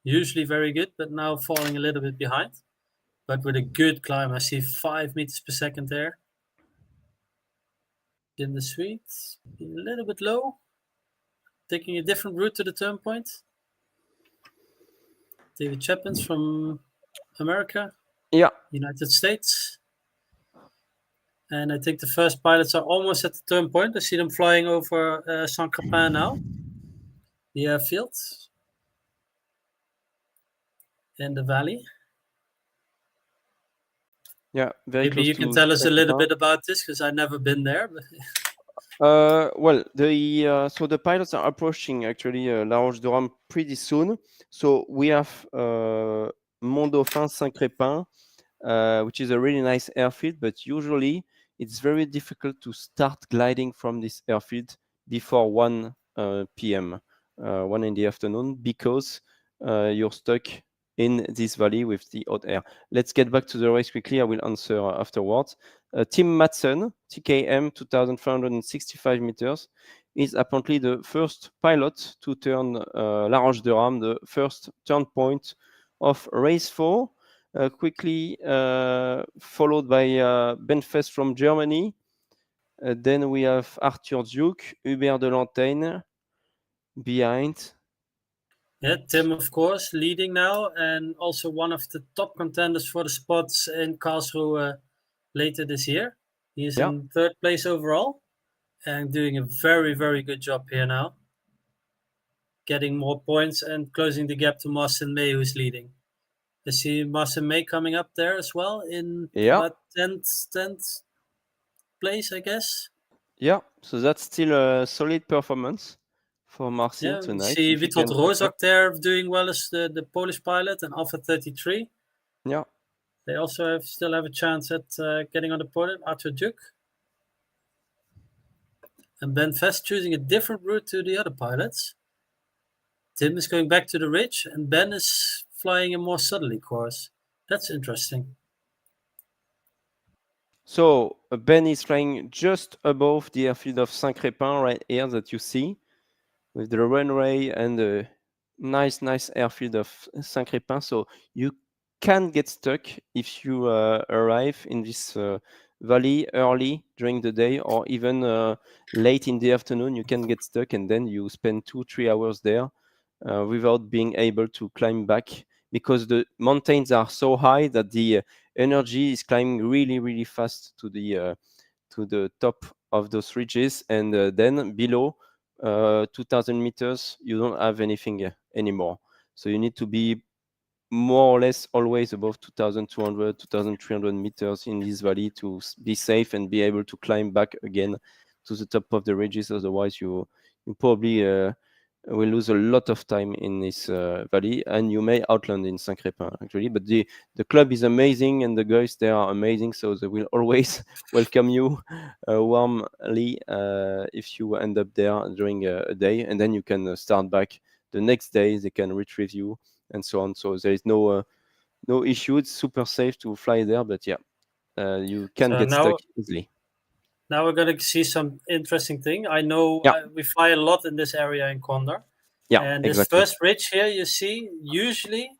Usually very good, but now falling a little bit behind. But with a good climb, I see 5 meters per second there. In the suite, a little bit low. Taking a different route to the turn point. David Chapman's from America. Yeah. United States. And I think the first pilots are almost at the turn point. I see them flying over Saint-Crepin now. The airfield. In the valley. Yeah, very Maybe close you can tell us a little bit about this, because I've never been there. Well, so the pilots are approaching actually La Roche de Rame pretty soon. So we have Mont Dauphin, Saint-Crépin, which is a really nice airfield, but usually it's very difficult to start gliding from this airfield before 1 p.m., 1 in the afternoon, because you're stuck in this valley with the hot air. Let's get back to the race quickly. I will answer afterwards. Tim Madsen, TKM 2,565 meters, is apparently the first pilot to turn La Roche de Rame, the first turn point of race 4. Quickly followed by Ben Fest from Germany. Then we have Arthur Duke, Hubert de Lantaine behind. Yeah, Tim, of course, leading now, and also one of the top contenders for the spots in Karlsruhe later this year. He is in third place overall and doing a very, very good job here now. Getting more points and closing the gap to Marcin May, who's leading. I see Marcin May coming up there as well in about 10th place, I guess. Yeah, so that's still a solid performance for Marcin tonight. See If he Witold can Rozak there doing well as the Polish pilot and Alpha 33. Yeah. They also still have a chance at getting on the podium. Arthur Duke. And Ben Vest choosing a different route to the other pilots. Tim is going back to the ridge, and Ben is flying a more southerly course. That's interesting. So Ben is flying just above the airfield of Saint-Crépin right here that you see, with the runway and the nice airfield of Saint-Crépin. So you can get stuck if you arrive in this valley early during the day, or even late in the afternoon. You can get stuck, and then you spend 2-3 hours there without being able to climb back, because the mountains are so high that the energy is climbing really fast to the top of those ridges, and then below 2000 meters you don't have anything anymore. So you need to be more or less always above 2200 2300 meters in this valley to be safe and be able to climb back again to the top of the ridges. Otherwise you probably will lose a lot of time in this valley, and you may outland in Saint-Crépin actually. But the club is amazing, and the guys there are amazing, so they will always welcome you warmly if you end up there during a day, and then you can start back the next day. They can retrieve you and so on. So there is no issue. It's super safe to fly there, but yeah, you can get stuck easily. Now we're going to see some interesting thing. I know we fly a lot in this area in Condor. Yeah, and this first ridge here you see usually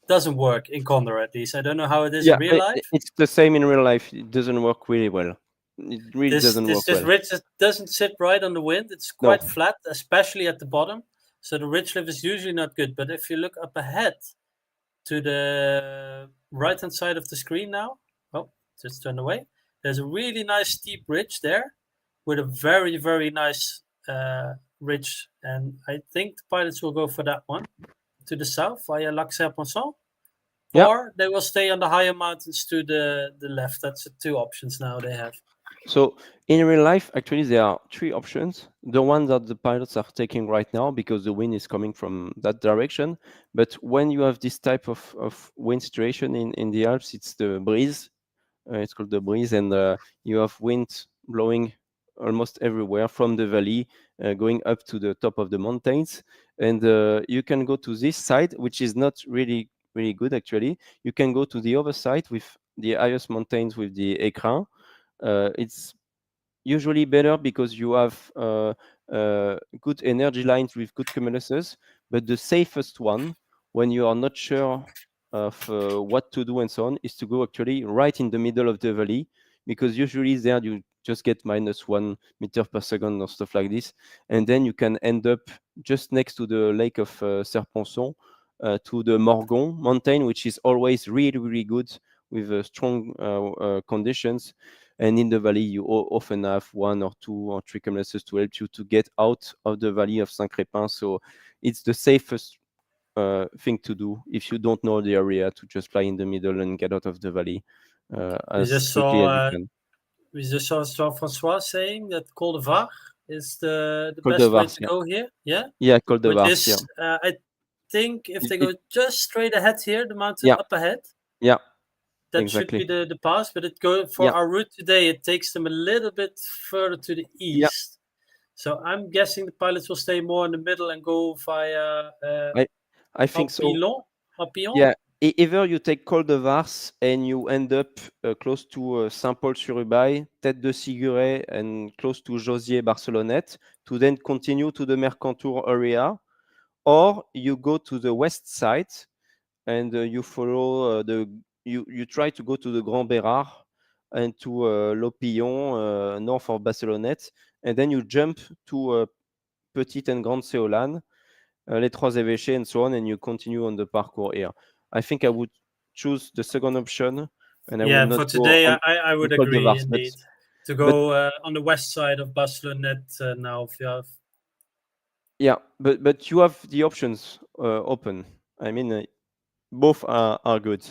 doesn't work in Condor, at least. I don't know how it is in real life. It's the same in real life. It doesn't work really well. It really doesn't work well. This ridge doesn't sit right on the wind. It's quite flat, especially at the bottom. So the ridge lift is usually not good. But if you look up ahead to the right-hand side of the screen now, just turn away. There's a really nice steep ridge there with a very, very nice ridge. And I think the pilots will go for that one to the south via Lac Serpenson. Or they will stay on the higher mountains to the left. That's the two options now they have. So in real life, actually, there are three options. The one that the pilots are taking right now, because the wind is coming from that direction. But when you have this type of wind situation in the Alps, it's the breeze. It's called the breeze, and you have wind blowing almost everywhere from the valley, going up to the top of the mountains. And you can go to this side, which is not really good actually. You can go to the other side with the highest mountains with the écrin. It's usually better because you have good energy lines with good cumuluses, but the safest one, when you are not sure of what to do and so on, is to go actually right in the middle of the valley, because usually there you just get -1 meter per second or stuff like this, and then you can end up just next to the lake of Serponçon, to the Morgon mountain, which is always really good with strong conditions. And in the valley, you often have 1 or 2 or 3 cumuluses to help you to get out of the valley of Saint-Crépin. So it's the safest thing to do if you don't know the area, to just fly in the middle and get out of the valley as quickly as you can. We just saw Jean-François saying that Col de Var is the best way to go here. Yeah? Yeah, Col de Var, yeah. think if they go just straight ahead here, the mountain Yeah. up ahead, Yeah, that exactly. should be the pass. But it go for Yeah. our route today. It takes them a little bit further to the Yeah. east. So I'm guessing the pilots will stay more in the middle and go via I think so. Papillon. Yeah, either you take Col de Vars and you end up close to Saint-Paul-sur-Ubaye, Tête de Siguret, and close to Josier Barcelonnette to then continue to the Mercantour area, or you go to the west side and you follow you try to go to the Grand Bérard and to Lopillon, north of Barcelonnette, and then you jump to Petite and Grande Séolane, les Trois Évêchés, and so on, and you continue on the parcours here. I think I would choose the second option, and I would not for go today, on I would Col de agree Vars. indeed to But go on the west side of Barcelonnette now. If you have, yeah, but you have the options open. I mean, both are good.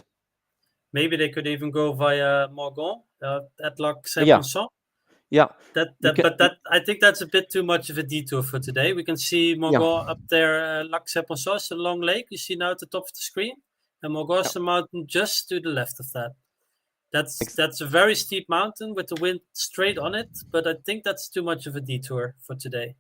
maybe they could even go via Morgon at Lac Yeah, Saint-Ponçon. yeah, But I think that's a bit too much of a detour for today. We can see yeah, Morgon up there, Lac Saint-Ponçon, it's a long lake. You see now at the top of the screen, and Morgon is yeah. the mountain just to the left of that. That's a very steep mountain with the wind straight on it, but I think that's too much of a detour for today.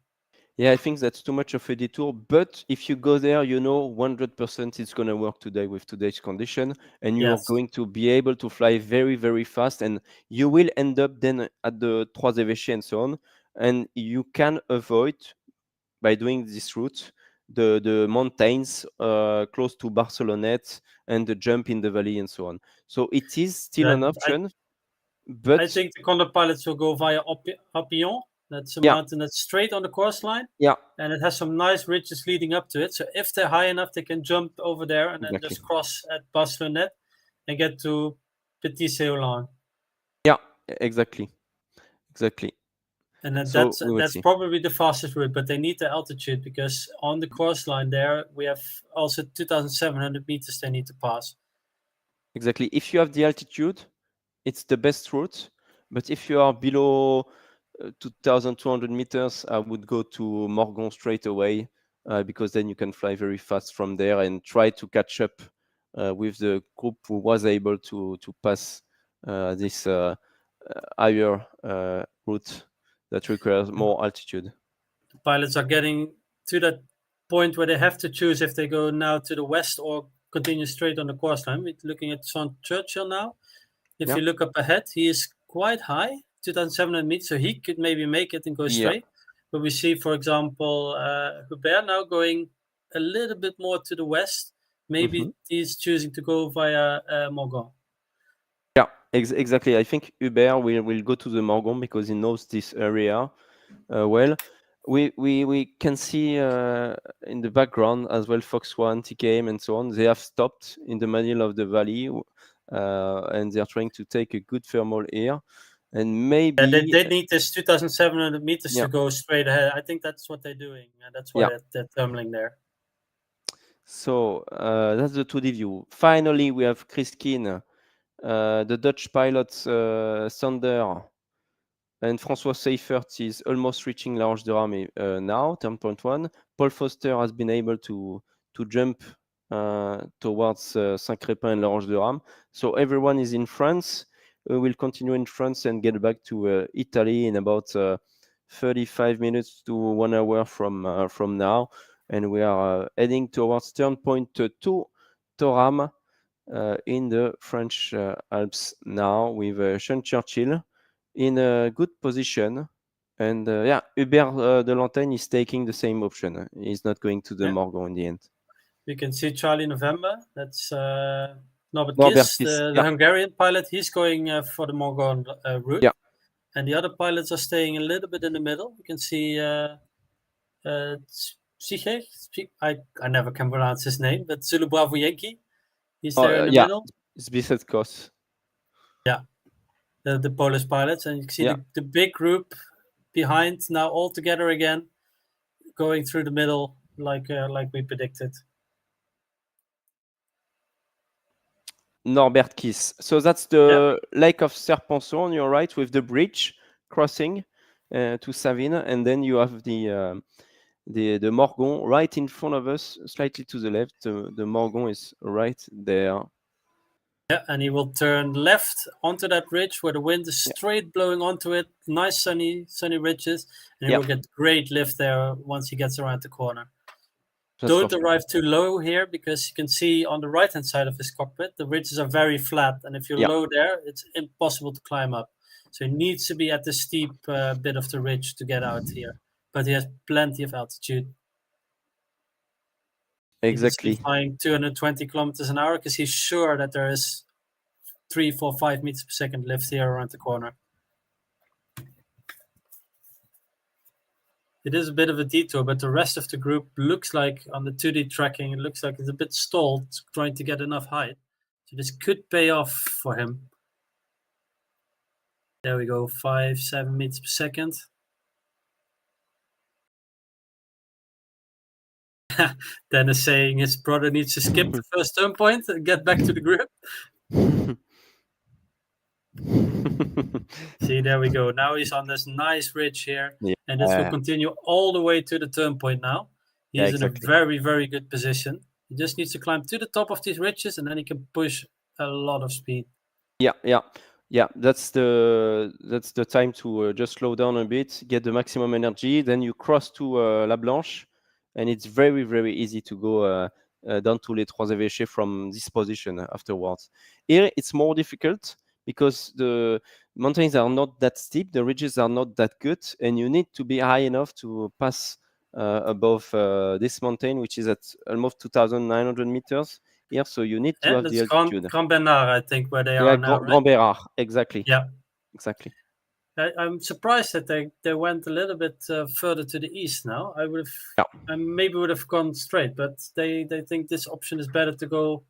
Yeah, I think that's too much of a detour. But if you go there, you know 100% it's going to work today with today's condition, and you are Yes, going to be able to fly very, very fast, and you will end up then at the Trois Évêchés and so on, and you can avoid by doing this route the mountains close to Barcelonnette and the jump in the valley and so on. So it is still an option, I but think the Condor pilots will go via Papillon. That's a yeah, mountain that's straight on the course line, yeah, and it has some nice ridges leading up to it. So if they're high enough, they can jump over there and then exactly. just cross at Barcelonnette and get to Petit Séolan. Yeah, exactly, exactly. And then So we will that's see. probably the fastest route, but they need the altitude because on the course line there we have also 2,700 meters they need to pass. Exactly. If you have the altitude, it's the best route. But if you are below 2,200 meters, I would go to Morgon straight away because then you can fly very fast from there and try to catch up with the group who was able to pass this higher route that requires more altitude. The pilots are getting to that point where they have to choose if they go now to the west or continue straight on the course line. We're looking at Sean Churchill now. If Yeah. you look up ahead, he is quite high, 2,700 meters, so he could maybe make it and go Yeah. straight. But we see, for example, Hubert now going a little bit more to the west. Maybe he's choosing to go via Morgon. Yeah, exactly. I think Hubert will go to the Morgon because he knows this area well. We can see in the background as well Fox 1, TKM, and so on. They have stopped in the middle of the valley and they are trying to take a good thermal air. And maybe they need this 2,700 meters yeah. to go straight ahead. I think that's what they're doing. And that's why they're thermaling there. So that's the 2D view. Finally, we have Chris Keane, the Dutch pilot Sander, and François Seifert is almost reaching La Roche de Rame now, 10.1. Paul Foster has been able to jump towards Saint-Crépin and La Roche de Rame. So everyone is in France. We will continue in France and get back to Italy in about 35 minutes to 1 hour from now. And we are heading towards turn point 2, Toram, in the French Alps now with Sean Churchill in a good position. And Hubert de Lantagne is taking the same option. He's not going to the Morgon in the end. You can see Charlie November. That's Norbert Kiss, Kiss, the Hungarian pilot. He's going for the Morgon route. Yeah. And the other pilots are staying a little bit in the middle. You can see I never can pronounce his name, but Zulu Bravo Yankee. He's there in the middle. Zbyszek. Yeah, the Polish pilots. And you can see the big group behind now all together again, going through the middle like we predicted. Norbert Kiss. So that's the Lake of Serponçon, you're right, with the bridge crossing to Savines, and then you have the the Morgon right in front of us, slightly to the left. The Morgon is right there. Yeah, and he will turn left onto that ridge where the wind is Yeah. straight blowing onto it. Nice sunny ridges, and he Yeah, will get great lift there once he gets around the corner. that's for Don't sure. arrive too low here because you can see on the right hand side of his cockpit the ridges are very flat, and if you're Yeah, low there, it's impossible to climb up. So he needs to be at the steep bit of the ridge to get out here, but he has plenty of altitude. He just keeps exactly. flying 220 kilometers an hour because he's sure that there is 3, 4, 5 meters per second lift here around the corner. It is a bit of a detour, but the rest of the group looks like on the 2D tracking, it looks like it's a bit stalled trying to get enough height. So this could pay off for him. There we go, 5, 7 meters per second. Dennis saying his brother needs to skip the first turn point and get back to the group. See, there we go. Now he's on this nice ridge here, and this will continue all the way to the turn point now. He's Yeah, in a exactly. very, very good position. He just needs to climb to the top of these ridges, and then he can push a lot of speed. Yeah. That's the time to just slow down a bit, get the maximum energy. Then you cross to La Blanche, and it's very, very easy to go down to Les Trois Évêchés from this position afterwards. Here, it's more difficult because the mountains are not that steep, the ridges are not that good, and you need to be high enough to pass above this mountain, which is at almost 2,900 meters here. So you need to have the That's altitude. Grand Bernard, I think, where they Yeah, are now, right? Grand Bérard, exactly. Yeah. Exactly. I'm surprised that they went a little bit further to the east now. I maybe would have gone straight, but they think this option is better to go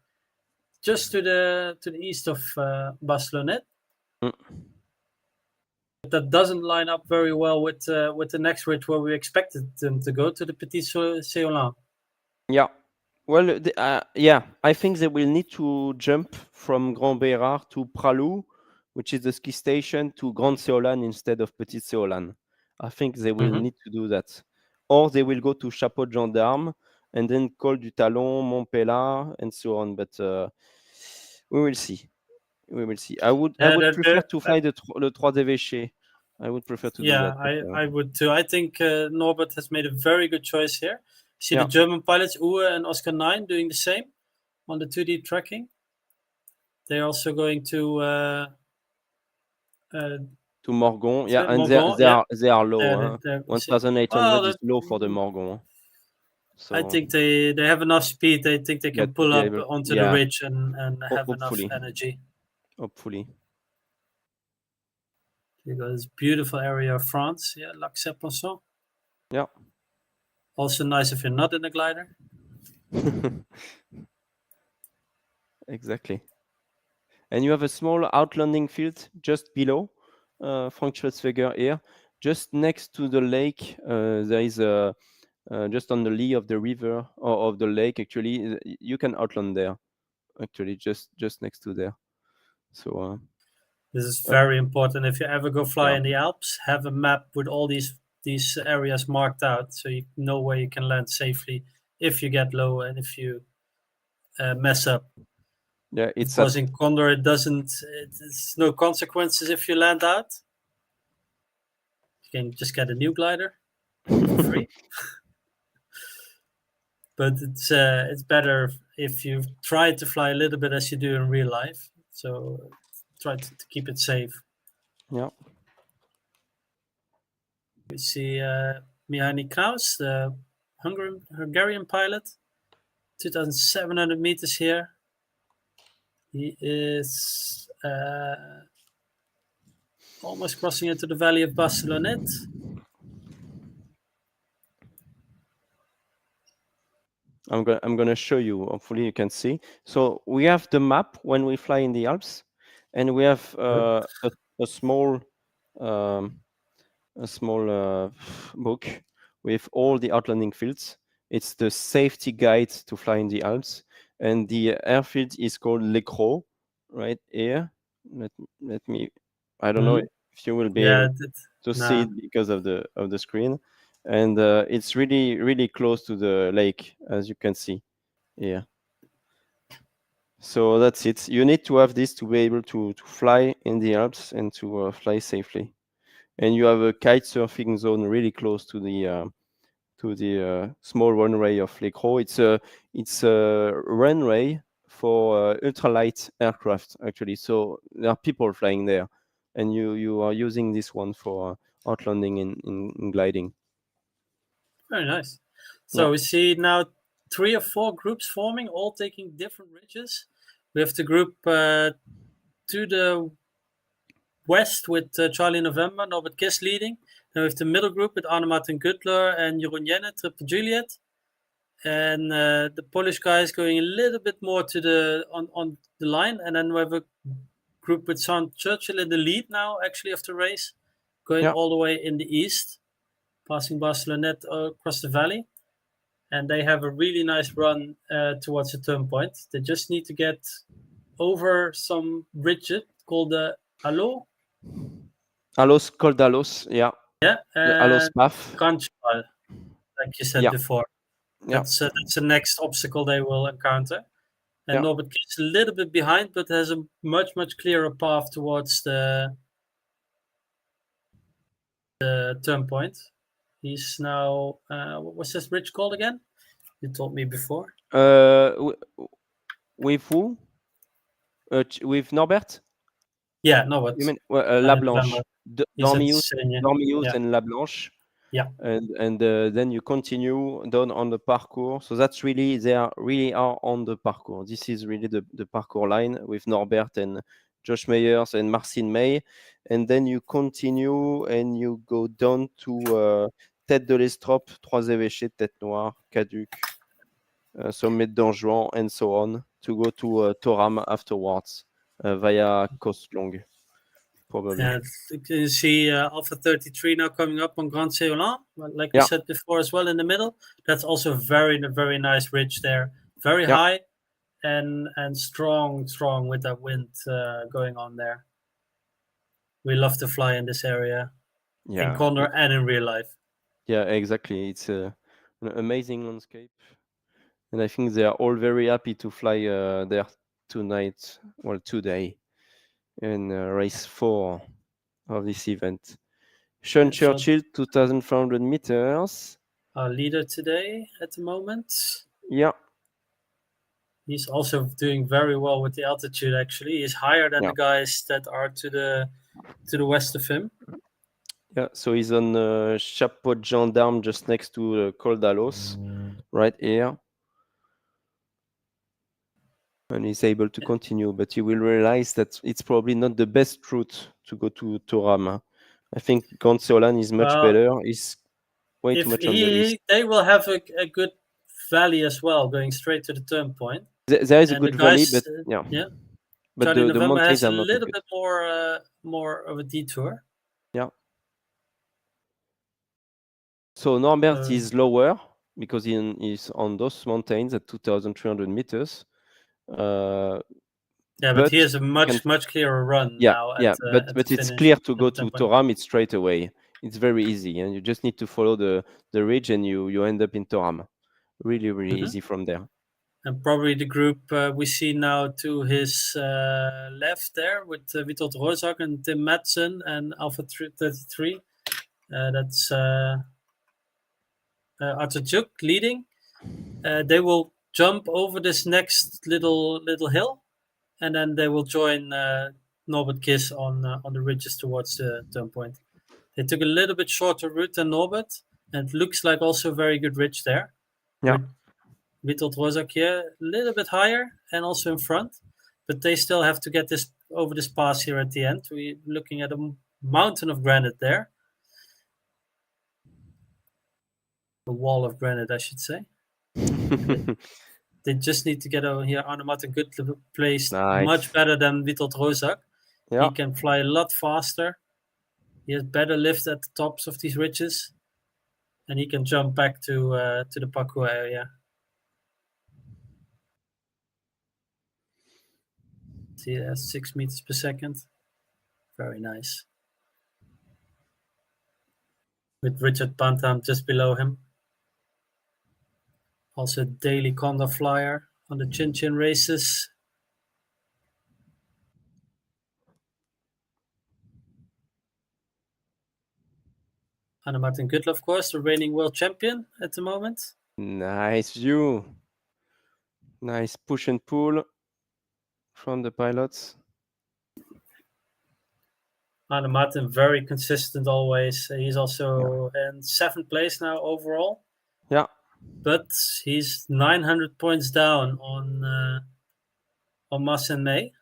just to the east of Barcelona. But that doesn't line up very well with the next ridge where we expected them to go to the Petit Séolin. Yeah. Well, I think they will need to jump from Grand Bérard to Pralou, which is the ski station, to Grand Séolan instead of Petit Séolan. I think they will need to do that. Or they will go to Chapeau de Gendarme and then Col du Talon, Montpellat, and so on. But we will see. We will see. I would prefer to fly the Trois Évêchés. I would prefer to do that. I would too. I think Norbert has made a very good choice here. See Yeah. the German pilots, Uwe and Oscar 9, doing the same on the 2D tracking. They're also going to Morgon, yeah, and Morgon, they are low. 1,800 is low for the Morgon. So I think they have enough speed. They think they can pull up onto the ridge and have enough energy. Hopefully. You got this beautiful area of France, yeah, Lac Sepponson. Yeah. Also nice if you're not in a glider. Exactly. And you have a small outlanding field just below Frankfurt-Schweger here. Just next to the lake, there is a just on the lee of the river or of the lake. Actually, you can outland there. Actually, just next to there. So this is very important. If you ever go fly in the Alps, have a map with all these areas marked out, so you know where you can land safely if you get low and if you mess up. Yeah, it's because in Condor it's no consequences if you land out. You can just get a new glider for free. But it's better if you try to fly a little bit as you do in real life. So try to keep it safe. Yeah. We see Mihani Kraus, the Hungarian pilot, 2,700 meters here. He is almost crossing into the valley of Barcelonnette. I'm going to show you. Hopefully you can see. So we have the map when we fly in the Alps, and we have a small book with all the outlanding fields. It's the safety guide to fly in the Alps, and the airfield is called Les Crocs, right here. Let me. I don't know if you will be able to see it because of the screen. and it's really close to the lake, as you can see here. So that's it. You need to have this to be able to fly in the Alps and to fly safely. And you have a kite surfing zone really close to the small runway of Lake Rowe. It's a runway for ultralight aircraft actually. So there are people flying there, and you are using this one for outlanding in gliding. Very nice. So Yeah. we see now 3 or 4 groups forming, all taking different ridges. We have the group to the west with Charlie November, Norbert Kiss leading. Then we have the middle group with Arne Martin Gutler and Jeroen Jenne, Triple Juliet. And the Polish guys going a little bit more to the on the line. And then we have a group with Sean Churchill in the lead now, actually, of the race, going Yeah. all the way in the east, passing Barcelonette across the valley. And they have a really nice run towards the turn point. They just need to get over some ridge called the Allo. Alos, called Alos. Yeah. Yeah, The Alos and path. Kanchal, like you said Yeah. before. Yeah. That's the next obstacle they will encounter. And Yeah. Norbert is a little bit behind, but has a much clearer path towards the turn point. He's now what was this ridge called again? You told me before. With who? With Norbert? Yeah, Norbert. You mean La November. Blanche, He's at Dormius, Senior. Dormius Yeah, and La Blanche, yeah. and then you continue down on the parcours. So that's really they are on the parcours. This is really the parcours line with Norbert and Josh Meyers and Marcin May, and then you continue and you go down to Tête de l'Estrop, Trois Évêchés, Tête Noire, Caduc, Sommet d'Anjouan, and so on to go to Toram afterwards via Coast Long, probably. And you can see Alpha 33 now coming up on Grand Seolan, like we Yeah. said before as well in the middle. That's also very nice ridge there. Very Yeah. high and strong with that wind going on there. We love to fly in this area, in Yeah. Condor and in real life. Yeah, exactly. It's an amazing landscape, and I think they are all very happy to fly there tonight, well, today, in race 4 of this event. Sean So Churchill, 2,400 meters. our leader today at the moment. Yeah. He's also doing very well with the altitude. Actually, he's higher than Yeah. the guys that are to the west of him. Yeah. So he's on Chapeau de Gendarme, just next to Col d'Alos, right here. And he's able to continue, but you will realize that it's probably not the best route to go to Toram. I think Gonseolan is much better. He's way too If much on the list. they will have a good valley as well, going straight to the turn point. There is a And the good valley, guys, but yeah. But Charlie the November mountains has a are not that little good. bit more of a detour. Yeah. So Norbert is lower because he's on those mountains at 2,300 meters. But he has a much clearer run now. But it's clear to go to Toram. Toram. It's straight away. It's very easy, and you just need to follow the ridge, and you end up in Toram. Really easy from there. And probably the group we see now to his left there with Witold Rozak and Tim Madsen and Alpha 33. That's Arthur Juk leading. They will jump over this next little hill, and then they will join Norbert Kiss on the ridges towards the turn point. They took a little bit shorter route than Norbert, and it looks like also a very good ridge there. Yeah. Witold Rozak here, a little bit higher and also in front, but they still have to get this over this pass here at the end. We're looking at a mountain of granite there. A wall of granite, I should say. They just need to get over here. Arne Martin Gutler placed much better than Witold Rozak. Yeah. He can fly a lot faster. He has better lift at the tops of these ridges, and he can jump back to the parcours area. See, that's 6 meters per second. Very nice. with Richard Bantam just below him. Also daily Condor flyer on the Chin Chin races. Anna Martin Goodall, of course, the reigning world champion at the moment. Nice view. Nice push and pull from the pilots. Anna Martin, very consistent always. He's also in 7th place now overall. Yeah. But he's 900 points down on Marcin May.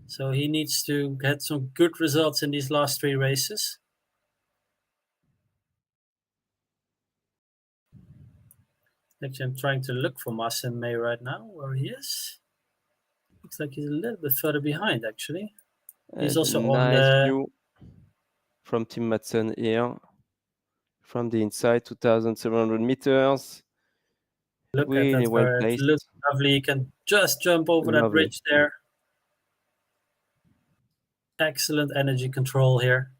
So he needs to get some good results in these last 3 races. Actually, I'm trying to look for Marcin May right now, where he is. Looks like he's a little bit further behind, actually. He's also on nice the... view from Tim Madsen here. From the inside, 2,700 meters. Look really at that, well it placed. looks lovely. He can just jump over that Lovely. bridge there. Excellent energy control here.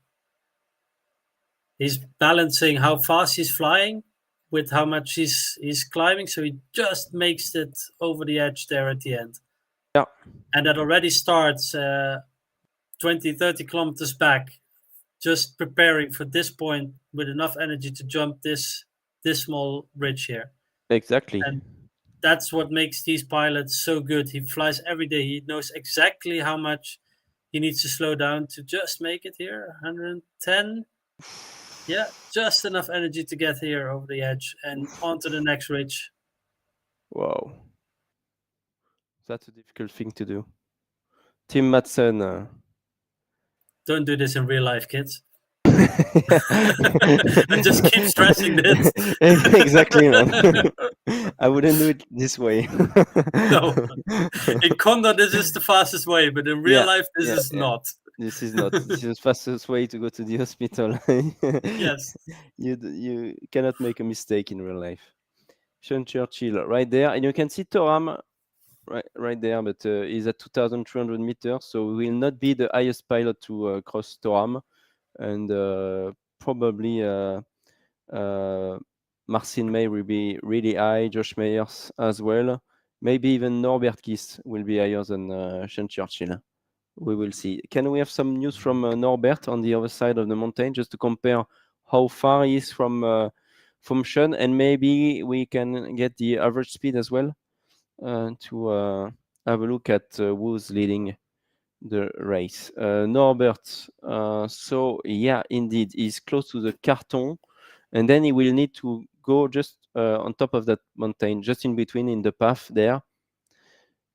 He's balancing how fast he's flying with how much he's climbing, so he just makes it over the edge there at the end. Yeah. And that already starts 20, 30 kilometers back, just preparing for this point with enough energy to jump this small ridge here. Exactly. And that's what makes these pilots so good. He flies every day. He knows exactly how much he needs to slow down to just make it here. 110. Yeah, just enough energy to get here over the edge and onto the next ridge. Wow. That's a difficult thing to do. Tim Madsen. Don't do this in real life, kids. I just keep stressing this. Exactly, man. I wouldn't do it this way. No. In Condor, this is the fastest way, but in real life, this is not. This is not. This is the fastest way to go to the hospital. Yes. You cannot make a mistake in real life. Sean Churchill right there, and you can see Toram right there, but he's at 2,300 meters, so he will not be the highest pilot to cross Toram, and probably Marcin May will be really high, Josh Meyers as well. Maybe even Norbert Kiss will be higher than Sean Churchill. We will see. Can we have some news from Norbert on the other side of the mountain, just to compare how far he is from Sean, and maybe we can get the average speed as well to have a look at who's leading the race. Norbert, so yeah, indeed, he's close to the Carton, and then he will need to go just on top of that mountain, just in between in the path there.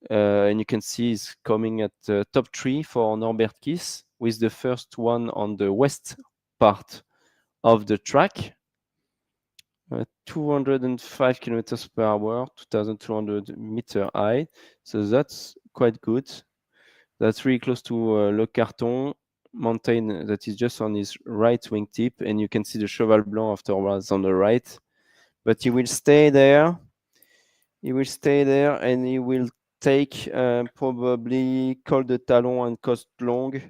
And you can see he's coming at top 3 for Norbert Kiss, with the first one on the west part of the track. 205 kilometers per hour, 2,200 meter high. So that's quite good. That's really close to Le Carton mountain that is just on his right wingtip, and you can see the Cheval Blanc afterwards on the right. But he will stay there. He will stay there, and he will take probably Col de Talon and Coste Longue.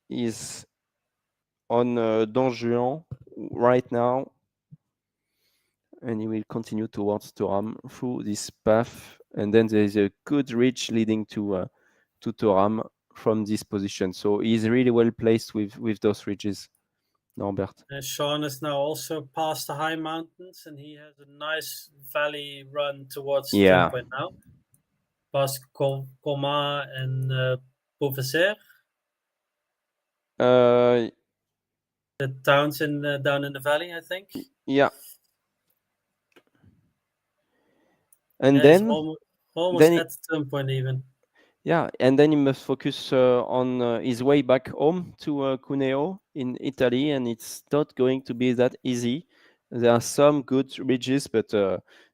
Is on Don Juan right now, and he will continue towards Toram through this path, and then there is a good ridge leading to Toram from this position. So he's really well placed with those ridges, Norbert. Sean is now also past the high mountains, and he has a nice valley run towards the turn point now. Past Colmar and Beauvezer. The towns down in the valley, I think. Yeah. And then almost at the turn point even. Yeah, and then he must focus on his way back home to Cuneo in Italy, and it's not going to be that easy. There are some good ridges, but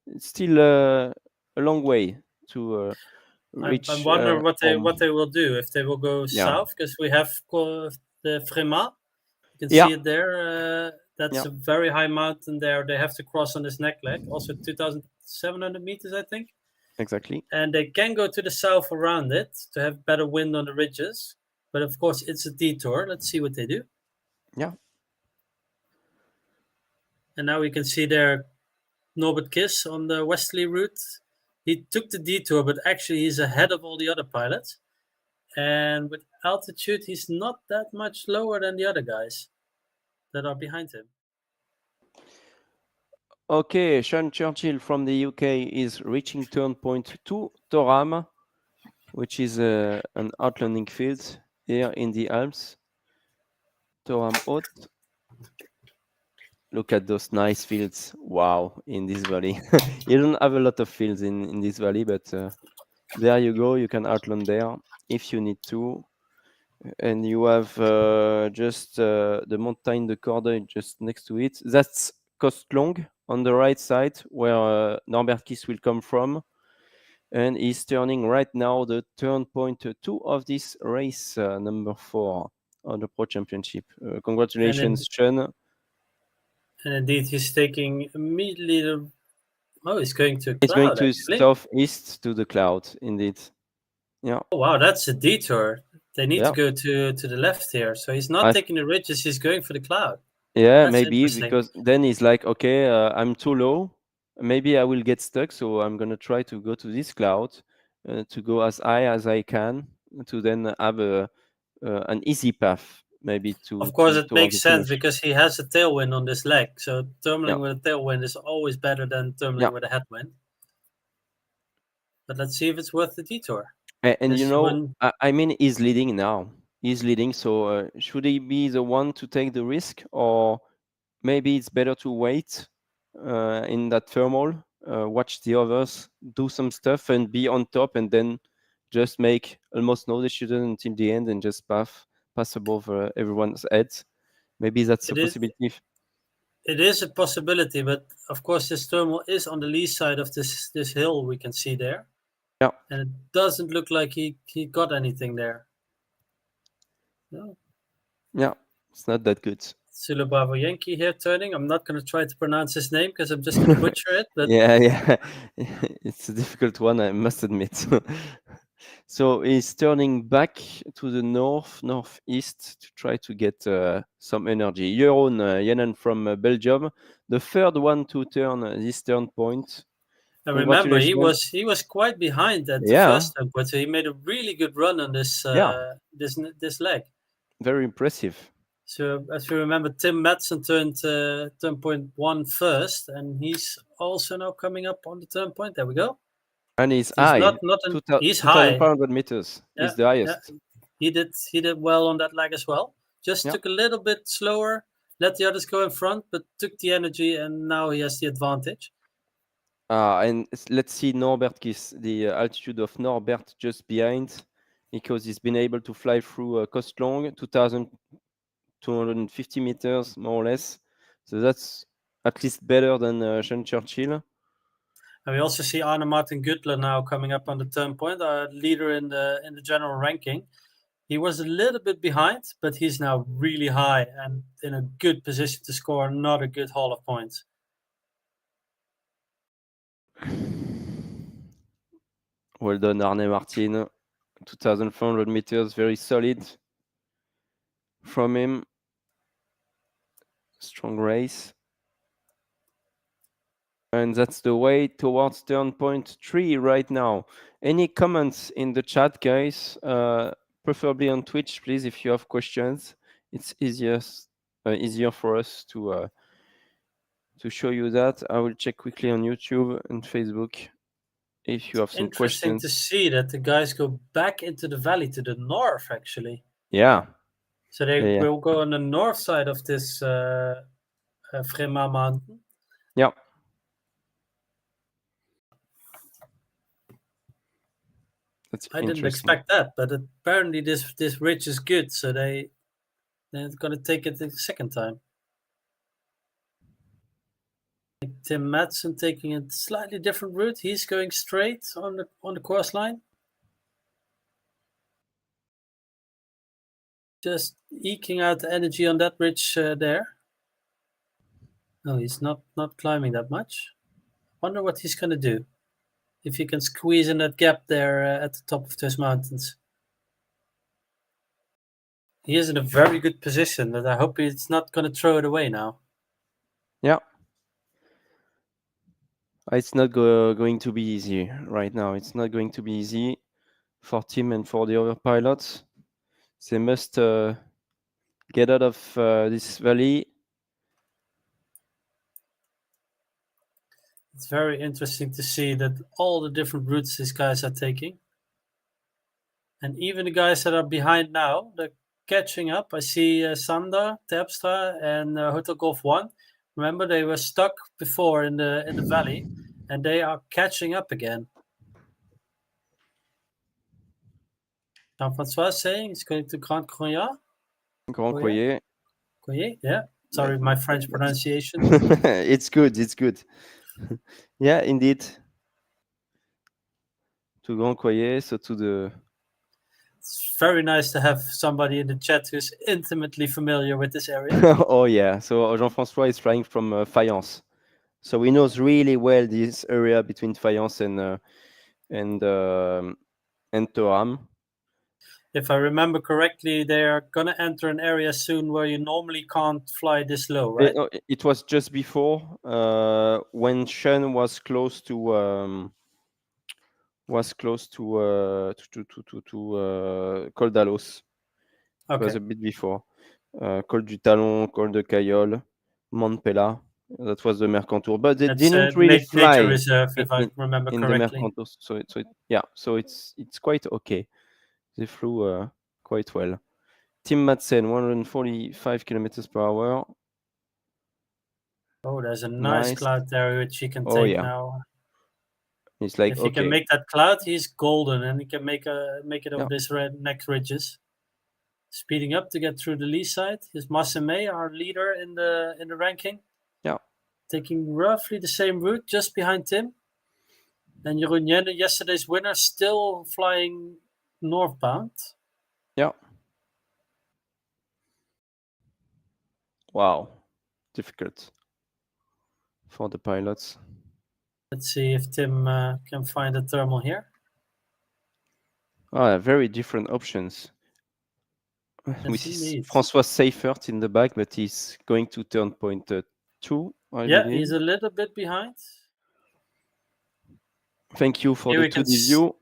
it's still a long way to reach. I wonder what they will do, if they will go south, because we have the Frémat. You can see it there. That's a very high mountain there. They have to cross on this neck leg, also 2,700 meters, I think. Exactly. And they can go to the south around it to have better wind on the ridges. But of course, it's a detour. Let's see what they do. Yeah. And now we can see there Norbert Kiss on the westerly route. He took the detour, but actually he's ahead of all the other pilots. And with altitude, he's not that much lower than the other guys that are behind him. Okay, Sean Churchill from the UK is reaching turn point 2, Toram, which is an outlanding field here in the Alps. Toram Haute. Look at those nice fields. Wow, in this valley. You don't have a lot of fields in this valley, but there you go. You can outland there if you need to. And you have just the Montagne de Cordoue just next to it. That's Costlong on the right side, where Norbert Kiss will come from. And he's turning right now the turn point 2 of this race, number 4 on the Pro Championship. Congratulations, Sean. And indeed, he's taking immediately the. Oh, he's going to a It's going cloud, to actually. southeast to the cloud, indeed. Yeah. Oh, wow, that's a detour. They need Yeah. to go to the left here. So he's not taking the ridges, he's going for the cloud. Yeah, That's maybe interesting. because then he's like, okay, I'm too low. Maybe I will get stuck, so I'm gonna try to go to this cloud, to go as high as I can, to then have an easy path, maybe Of course, it towards makes the sense finish. because he has a tailwind on this leg. So tumbling Yeah, with a tailwind is always better than tumbling yeah. with a headwind. But let's see if it's worth the detour. And you This know, one, I mean, he's leading now. He's leading, so should he be the one to take the risk, or maybe it's better to wait in that thermal, watch the others do some stuff and be on top, and then just make almost no decision until the end and just pass above everyone's heads. Maybe that's a it is possibility. it is a possibility, but of course this thermal is on the lee side of this hill we can see there. Yeah, And it doesn't look like he got anything there. No. yeah, it's not that good. Sulabavo Yankee here turning. I'm not going to try to pronounce his name because I'm just going to butcher it. But Yeah, yeah, it's a difficult one, I must admit. So he's turning back to the northeast to try to get some energy. Jeroen Jennen from Belgium, the third one to turn this turn point. I remember Congratulations! he was quite behind at the Yeah, first turn point, so he made a really good run on this yeah, this leg. very impressive. So as you remember, Tim Madsen turned turn point 1 first, and he's also now coming up on the turn point. There we go. And he's He's high, he's high. 2,500 meters Yeah, is the yeah. highest. He did well on that leg as well. Just Yeah. took a little bit slower, let the others go in front, but took the energy, and now he has the advantage. And let's see Norbert Kiss, the altitude of Norbert just behind, because he's been able to fly through Costlong, 2,250 meters, more or less. So that's at least better than Sean Churchill. And we also see Arne Martin Gutler now coming up on the turn point, our leader in the general ranking. He was a little bit behind, but he's now really high and in a good position to score another good haul of points. Well done, Arne Martin. 2,400 meters, very solid from him. Strong race. And that's the way towards turn point 3 right now. Any comments in the chat, guys? Preferably on Twitch, please, if you have questions. It's easier for us to show you that. I will check quickly on YouTube and Facebook if you have some Interesting questions. to see that the guys go back into the valley to the north, actually. Yeah. So they will go on the north side of this Fremont mountain. Yeah. That's I didn't expect that, but apparently this ridge is good, so they're going to take it the second time. Tim Madsen taking a slightly different route. He's going straight on the course line. Just eking out the energy on that ridge there. No, he's not climbing that much. Wonder what he's going to do. If he can squeeze in that gap there at the top of those mountains. He is in a very good position, but I hope he's not going to throw it away now. Yeah. It's not going to be easy right now. It's not going to be easy for Tim and for the other pilots. They must get out of this valley. It's very interesting to see that all the different routes these guys are taking. And even the guys that are behind now, they're catching up. I see Sander, Terpstra, and Hotel Golf 1. Remember, they were stuck before in the valley, and they are catching up again. Jean-Francois saying he's going to Grand Croyat. Grand Coyer. Coyer, yeah. Sorry, my French pronunciation. It's good. It's good. Yeah, indeed. To Grand Coyer, so to the. It's very nice to have somebody in the chat who's intimately familiar with this area. Oh yeah. So Jean-François is flying from Fayence, so he knows really well this area between Fayence and Thorame. If I remember correctly, they are gonna enter an area soon where you normally can't fly this low, right? It was just before when Shen was close to Col d'Alos. It was a bit before. Col du Talon, Col de Cayolle, Montpella. That was the Mercantour, but they didn't really fly nature reserve, if I remember in the correctly. Mercantour. So it's quite okay. They flew quite well. Tim Madsen, 145 kilometers per hour. Oh, there's a nice cloud there which he can take now. It's like, if he can make that cloud, he's golden, and he can make it over this next ridges. Speeding up to get through the lee side. Here's Massime, our leader in the ranking. Yeah. Taking roughly the same route, just behind Tim. And Jeroen Jenne, yesterday's winner, still flying northbound. Yeah. Wow. Difficult for the pilots. Let's see if Tim can find a thermal here. Very different options. We see François Seifert in the back, but he's going to turn point 2, I believe. He's a little bit behind. Thank you for the 2D view.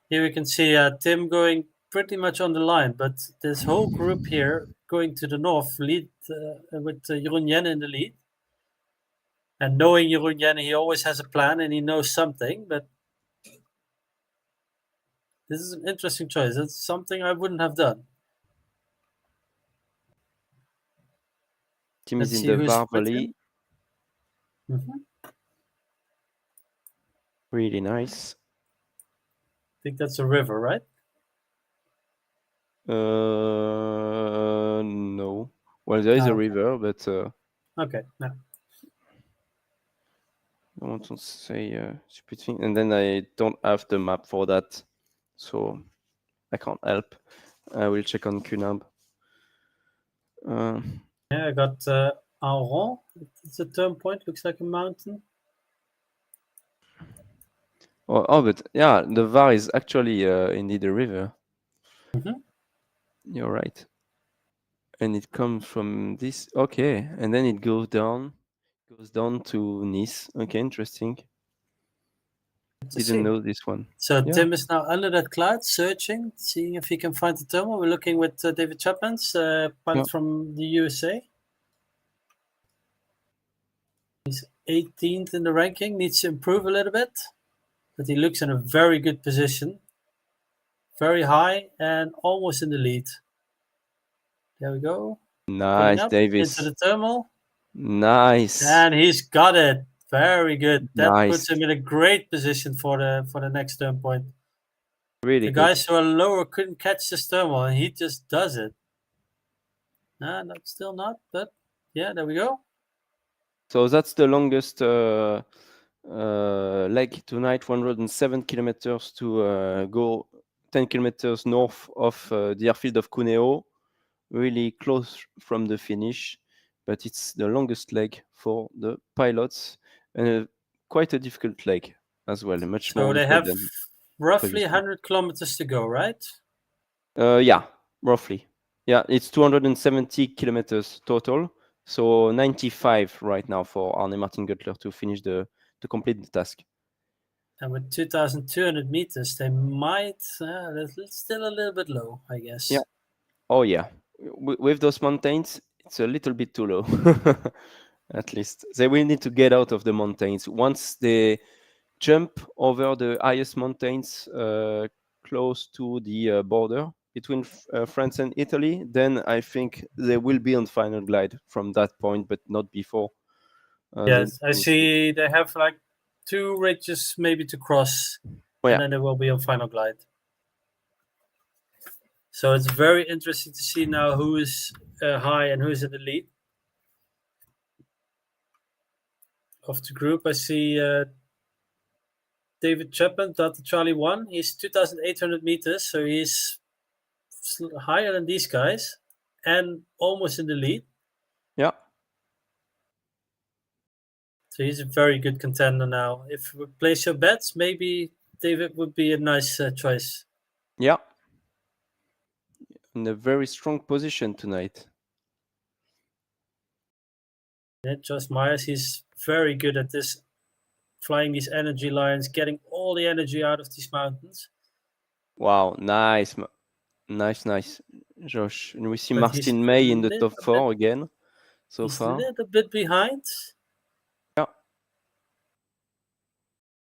Here we can see Tim going pretty much on the line, but this whole group here going to the north lead with Jeroen Jenne in the lead. And knowing Jeroen Jenne, he always has a plan and he knows something, but this is an interesting choice. That's something I wouldn't have done. Tim is in the Var Valley. Really nice. I think that's a river, right? No. Well, there is a river, but... Okay, no. I want to say stupid thing, and then I don't have the map for that, so I can't help. I will check on QNAB. I got Auron. It's a turn point, looks like a mountain. But yeah, the Var is actually indeed a river. You're right. And it comes from this. Okay, and then it goes down to Nice. Okay, interesting. Didn't know this one. So Tim is now under that cloud, searching, seeing if he can find the thermal. We're looking with David Chapman's pilot from the USA. He's 18th in the ranking, needs to improve a little bit, but he looks in a very good position. Very high and almost in the lead. There we go. Nice, Davis. Into the thermal. Nice. And he's got it. Very good. That puts him in a great position for the next turn point. Really the guys who are lower couldn't catch this thermal, and he just does it. Nah, that's still not, but yeah, there we go. So that's the longest leg tonight, 107 kilometers to go 10 kilometers north of the airfield of Cuneo, really close from the finish, but it's the longest leg for the pilots, and quite a difficult leg as well, much more. So they have roughly 100 kilometers to go, right? Yeah, roughly. Yeah, it's 270 kilometers total. So 95 right now for Arne Martin Guttler to finish the to complete the task. And with 2,200 meters, they might that's still a little bit low, I guess. Yeah. Oh yeah. With those mountains, it's a little bit too low. At least they will need to get out of the mountains once they jump over the highest mountains close to the border between France and Italy. Then I think they will be on final glide from that point, but not before. Yes, I see they have like 2 ridges maybe to cross, and then they will be on final glide. So it's very interesting to see now who is high and who is in the lead of the group. I see David Chapman, Delta Charlie 1. He's 2,800 meters, so he's higher than these guys and almost in the lead. Yeah. So he's a very good contender now. If we place your bets, maybe David would be a nice choice. Yeah. In a very strong position tonight. Yeah, Josh Myers, he's very good at this, flying these energy lines, getting all the energy out of these mountains. Wow, nice, nice, Josh. And we see Martin May in the top 4 again so far. He's a little bit behind. Yeah.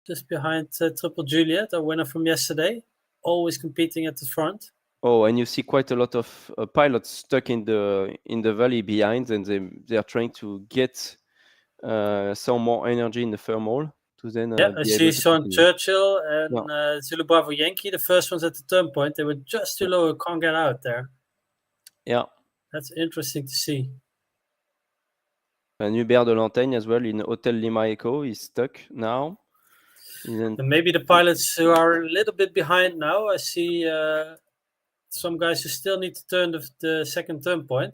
Just behind Triple Juliet, our winner from yesterday, always competing at the front. Oh, and you see quite a lot of pilots stuck in the valley behind, and they are trying to get some more energy in the thermal to then. I see Sean Churchill and Zulu Bravo Yankee, the first ones at the turn point. They were just too low, can't get out there. Yeah, that's interesting to see. And Hubert de Lantaigne as well in Hotel Lima Echo is stuck now. And maybe the pilots who are a little bit behind now. I see some guys who still need to turn the second turn point,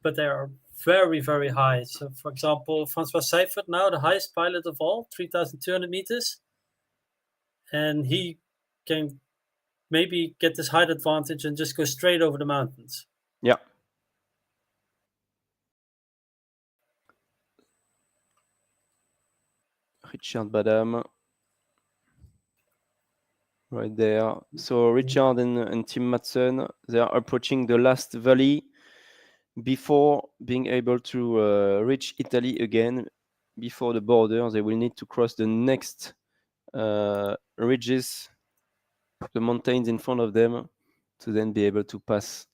but they are very, very high. So, for example, Francois Seifert now, the highest pilot of all, 3,200 meters. And he can maybe get this height advantage and just go straight over the mountains. Yeah. Richard Badam. Right there. So Richard and Tim Madsen, they are approaching the last valley before being able to reach Italy again. Before the border, they will need to cross the next ridges, the mountains in front of them, to then be able to pass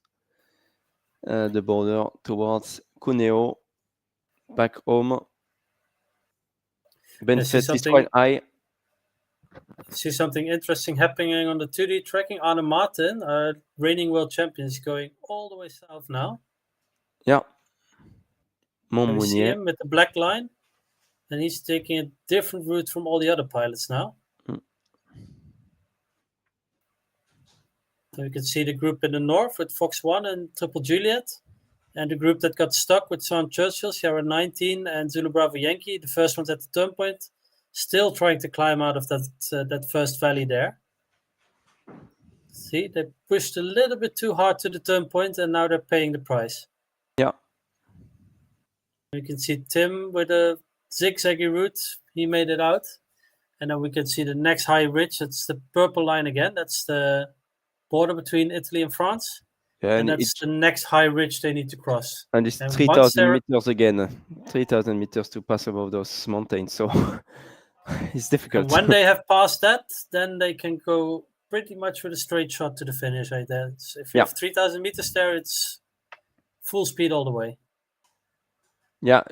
the border towards Cuneo, back home. Benfest is quite high. See something interesting happening on the 2D tracking. Arne Martin, reigning world champion, is going all the way south now. Yeah. Can you see him with the black line? And he's taking a different route from all the other pilots now. So you can see the group in the north with Fox 1 and Triple Juliet. And the group that got stuck with Sean Churchill, Sierra 19 and Zulu Bravo Yankee, the first ones at the turn point, still trying to climb out of that first valley there. See, they pushed a little bit too hard to the turn point, and now they're paying the price. Yeah. You can see Tim with a zigzaggy route. He made it out. And then we can see the next high ridge. It's the purple line again. That's the border between Italy and France. Yeah, and that's the next high ridge they need to cross. And it's 3,000 meters again. 3,000 meters to pass above those mountains. So it's difficult. And when they have passed that, then they can go pretty much with a straight shot to the finish. Right there. If you have 3,000 meters there, it's full speed all the way. Yeah,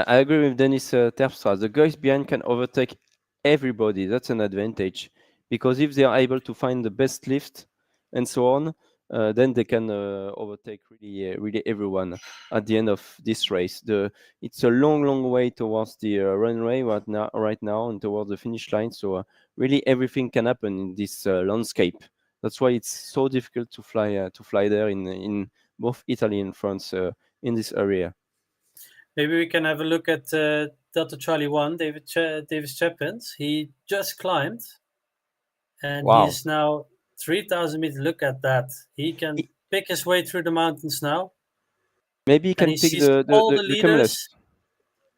I agree with Dennis Terpstra. The guys behind can overtake everybody. That's an advantage. Because if they are able to find the best lift and so on, then they can overtake really everyone at the end of this race. It's a long way towards the runway right now and towards the finish line. So really everything can happen in this landscape. That's why it's so difficult to fly there in both Italy and France in this area. Maybe we can have a look at Delta Charlie 1, Davis Chapins. He just climbed, and he's now 3,000 meters. Look at that. He can pick his way through the mountains now. Maybe he can pick the leaders.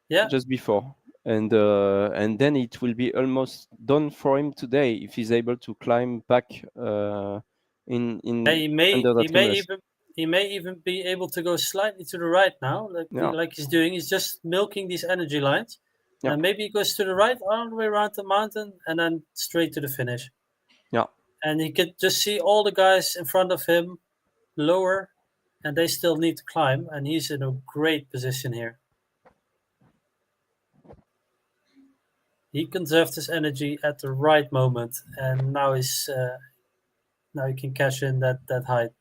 Yeah. Just before. and then it will be almost done for him today if he's able to climb back in under that cumulus. He may even be able to go slightly to the right now, like he's doing. He's just milking these energy lines. Yeah. And maybe he goes to the right all the way around the mountain and then straight to the finish. Yeah. And he could just see all the guys in front of him lower, and they still need to climb, and he's in a great position here. He conserved his energy at the right moment, and now now he can cash in that height.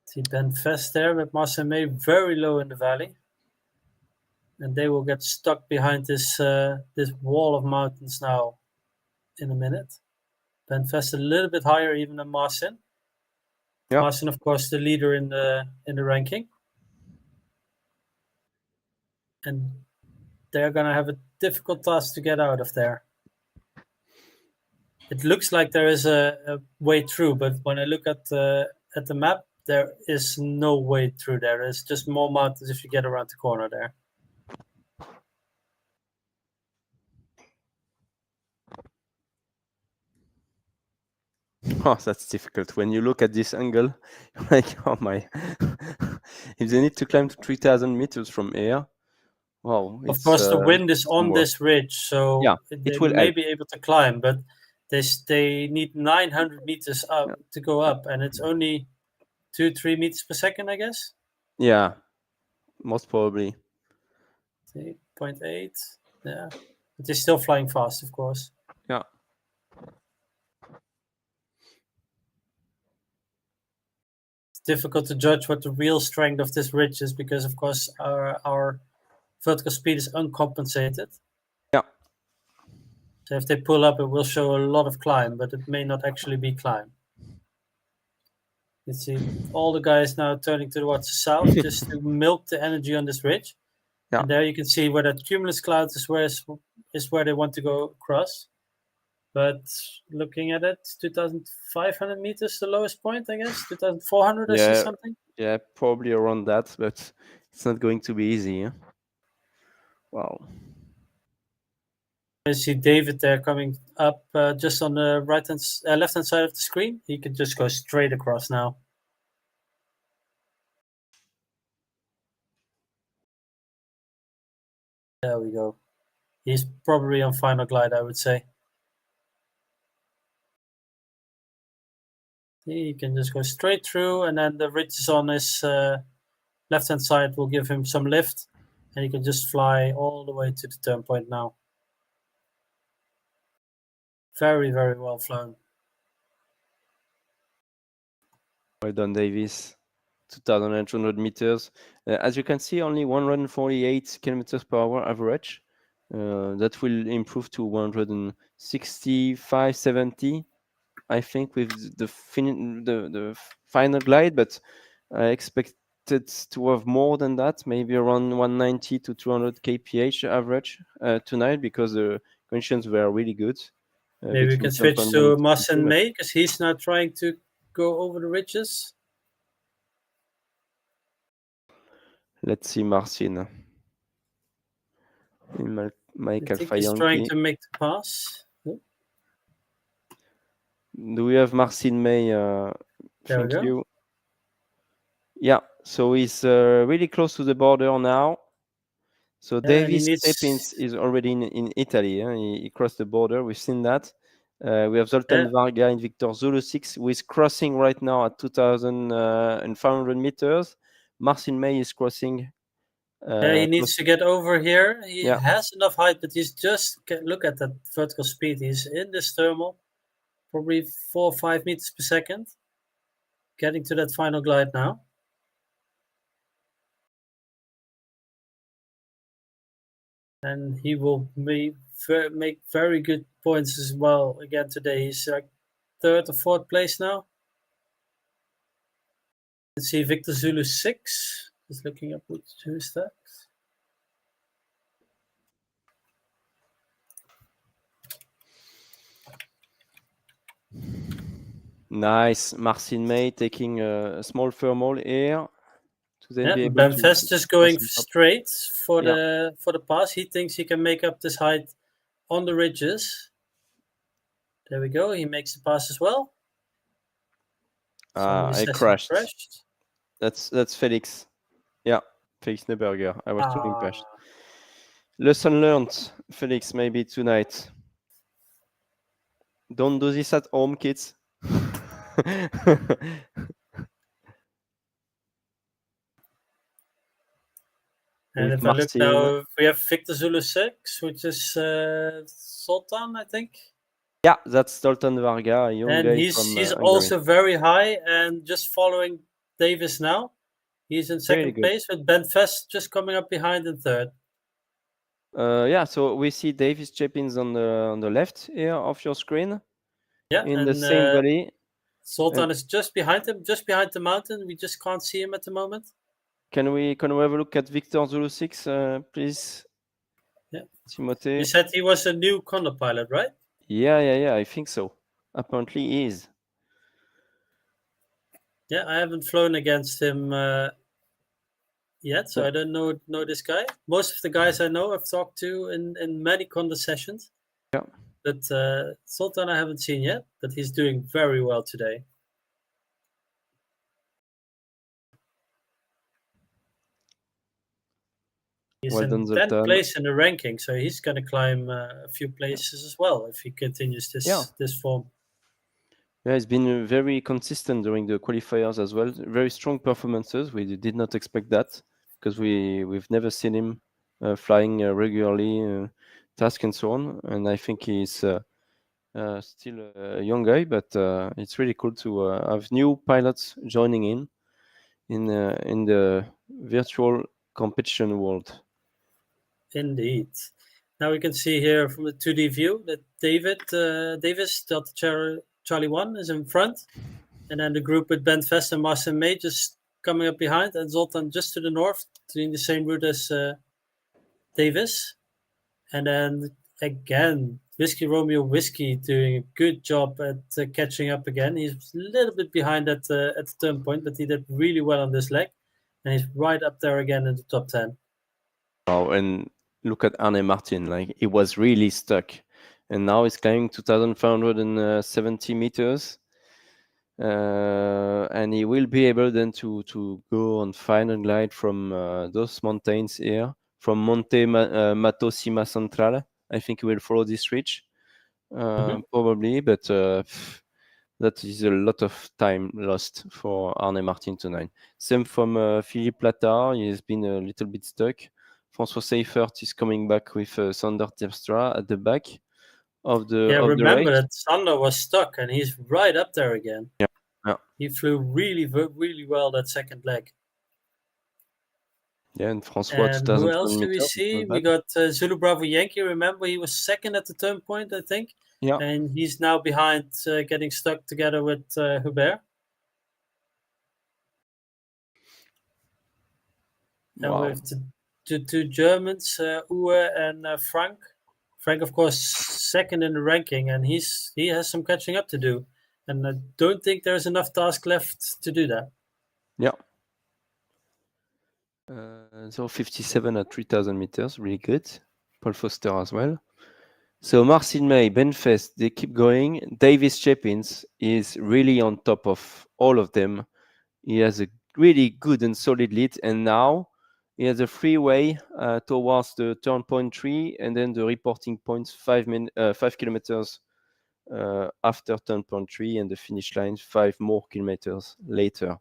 See Ben Vest there with Marcin May very low in the valley, and they will get stuck behind this this wall of mountains now in a minute. Ben Vest a little bit higher even than Marcin. Yeah. Marcin, of course, the leader in the ranking, and they're gonna have a difficult task to get out of there. It looks like there is a way through, but when I look at the map, there is no way through there. There's just more mountains if you get around the corner there. Oh, that's difficult. When you look at this angle, you're like, oh my. If they need to climb to 3,000 meters from here, wow. Of course, the wind is on work. this ridge, so Yeah, they it will may help. be able to climb, but they need 900 meters up to go up, and it's only 2-3 meters per second, I guess. Yeah, most probably. 0.8, yeah. But they're still flying fast, of course. Yeah. It's difficult to judge what the real strength of this ridge is because, of course, our vertical speed is uncompensated. Yeah. So if they pull up, it will show a lot of climb, but it may not actually be climb. You see all the guys now turning towards the south just to milk the energy on this ridge. Yeah. And there you can see where that cumulus cloud is where they want to go across. But looking at it, 2,500 meters, the lowest point, I guess. 2,400, I see something. Yeah, probably around that, but it's not going to be easy. Huh? Wow. I see David there coming up just on the left-hand side of the screen. He can just go straight across now. There we go. He's probably on final glide, I would say. He can just go straight through, and then the ridges on his left-hand side will give him some lift, and he can just fly all the way to the turn point now. Very, very well flown. Well done, Davis. 2,800 meters. As you can see, only 148 kilometers per hour average. That will improve to 165, 70, I think, with the final glide, but I expected to have more than that, maybe around 190 to 200 kph average tonight, because the conditions were really good. Maybe we can switch to Marcin May, because he's now trying to go over the ridges. Let's see Marcin. Michael I think he's trying to make the pass. Do we have Marcin May? Thank you. Yeah, so he's really close to the border now. So Davis Stepins is already in Italy. He crossed the border. We've seen that. We have Zoltan Varga in Victor Zulu 6, who is crossing right now at 2,500 meters. Marcin May is crossing. He needs to get over here. He has enough height, but he's just, look at that vertical speed. He's in this thermal, probably 4 or 5 meters per second. Getting to that final glide now. And he will make very good points as well again today. He's like 3rd or 4th place now. Let's see, Victor Zulu 6. Just looking up who is that. Nice. Marcin May taking a small thermal here. to then Yeah, be able Ben to Fest just pass going on top. straight for Yeah. the pass. He thinks he can make up this height on the ridges. There we go. He makes the pass as well. Somebody I says he crashed. crashed. That's Felix. Yeah, Felix Neuberger. I was talking Ah, past. Lesson learned, Felix, maybe tonight. Don't do this at home, kids. and With if I look Marcin. now, we have Victor Zulu 6, which is Sultan, I think. Yeah, that's Stolten Varga, a young And guy he's from he's Hungary. also very high and just following Davis now. He's in Really second good. place with Ben Fest just coming up behind in third. Yeah, so we see Davis Chapins on the left here of your screen. Yeah, In the and same valley. Sultan is just behind him, just behind the mountain. We just can't see him at the moment. Can we have a look at Victor Zulu 6, please? Yeah. Timothée. You said he was a new Condor pilot, right? Yeah, I think so. Apparently he is. Yeah, I haven't flown against him yet, so Yeah. I don't know this guy. Most of the guys I know I've talked to in many Condor sessions. Yeah. But Sultan I haven't seen yet, but he's doing very well today. He's Well in done, 10th Zoltan. place in the ranking, so he's going to climb a few places as well if he continues this form. Yeah, he's been very consistent during the qualifiers as well. Very strong performances. We did not expect that because we've never seen him flying regularly, task and so on. And I think he's still a young guy, but it's really cool to have new pilots joining in the virtual competition world. Indeed. Now we can see here from the 2D view that Davis, Delta Charlie 1 is in front. And then the group with Ben Vest and Marcin May just coming up behind. And Zoltan just to the north, doing the same route as Davis. And then again, Whiskey Romeo Whiskey doing a good job at catching up again. He's a little bit behind at the turn point, but he did really well on this leg. And he's right up there again in the top 10. Wow, and look at Arne Martin, like he was really stuck. And now he's climbing 2,570 meters. And he will be able then to go on final glide from those mountains here, from Monte Matosima Central. I think he will follow this ridge, probably, but that is a lot of time lost for Arne Martin tonight. Same from Philippe Platard, he has been a little bit stuck. François Seifert is coming back with Sander Terpstra at the back of the remember race. that Sander was stuck and he's right up there again. Yeah. He flew really, really well that second leg. Yeah, and François, And who 2,000 else do we meters. see? We got Zulu Bravo Yankee. Remember, he was second at the turn point, I think. Yeah. And he's now behind, getting stuck together with Hubert. And Wow. we have the two Germans, Uwe and Frank. Frank, of course, second in the ranking, and he has some catching up to do. And I don't think there's enough task left to do that. Yeah. So 57 at 3,000 meters, really good. Paul Foster as well. So Marcin May, Ben Fest, they keep going. Davis Chapins is really on top of all of them. He has a really good and solid lead, and now he has a freeway towards the turn point 3, and then the reporting points 5 kilometers after turn point 3, and the finish line 5 more kilometers later.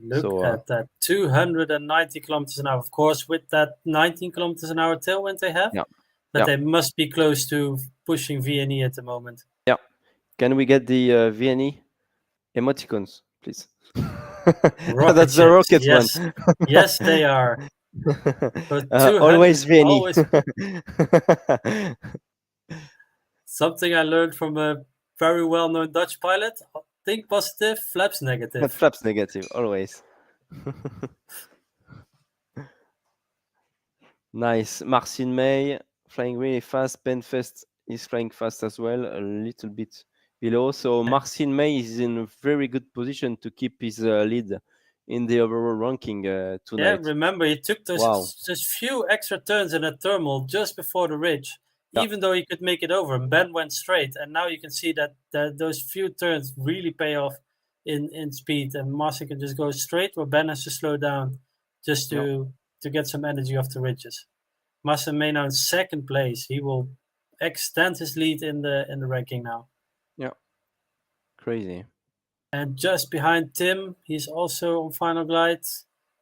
Look at that, 290 kilometers an hour. Of course, with that 19 kilometers an hour tailwind they have, but they must be close to pushing VNE at the moment. Yeah. Can we get the VNE emoticons, please? That's the rocket yes. one. Yes, they are. Always VNE. Always. Something I learned from a very well-known Dutch pilot. Think positive, flaps negative. Flaps negative, always. Nice. Marcin May flying really fast. Ben Fest is flying fast as well, a little bit below. So Marcin May is in a very good position to keep his lead in the overall ranking Yeah, tonight. remember he took Wow. those few extra turns in that thermal just before the ridge, Yeah. even though he could make it over. And Ben went straight, and now you can see that those few turns really pay off in speed. And Massa can just go straight, where Ben has to slow down just Yeah. to get some energy off the ridges. Massa may now in second place. He will extend his lead in the ranking now. Yeah. Crazy. And just behind Tim, he's also on final glide,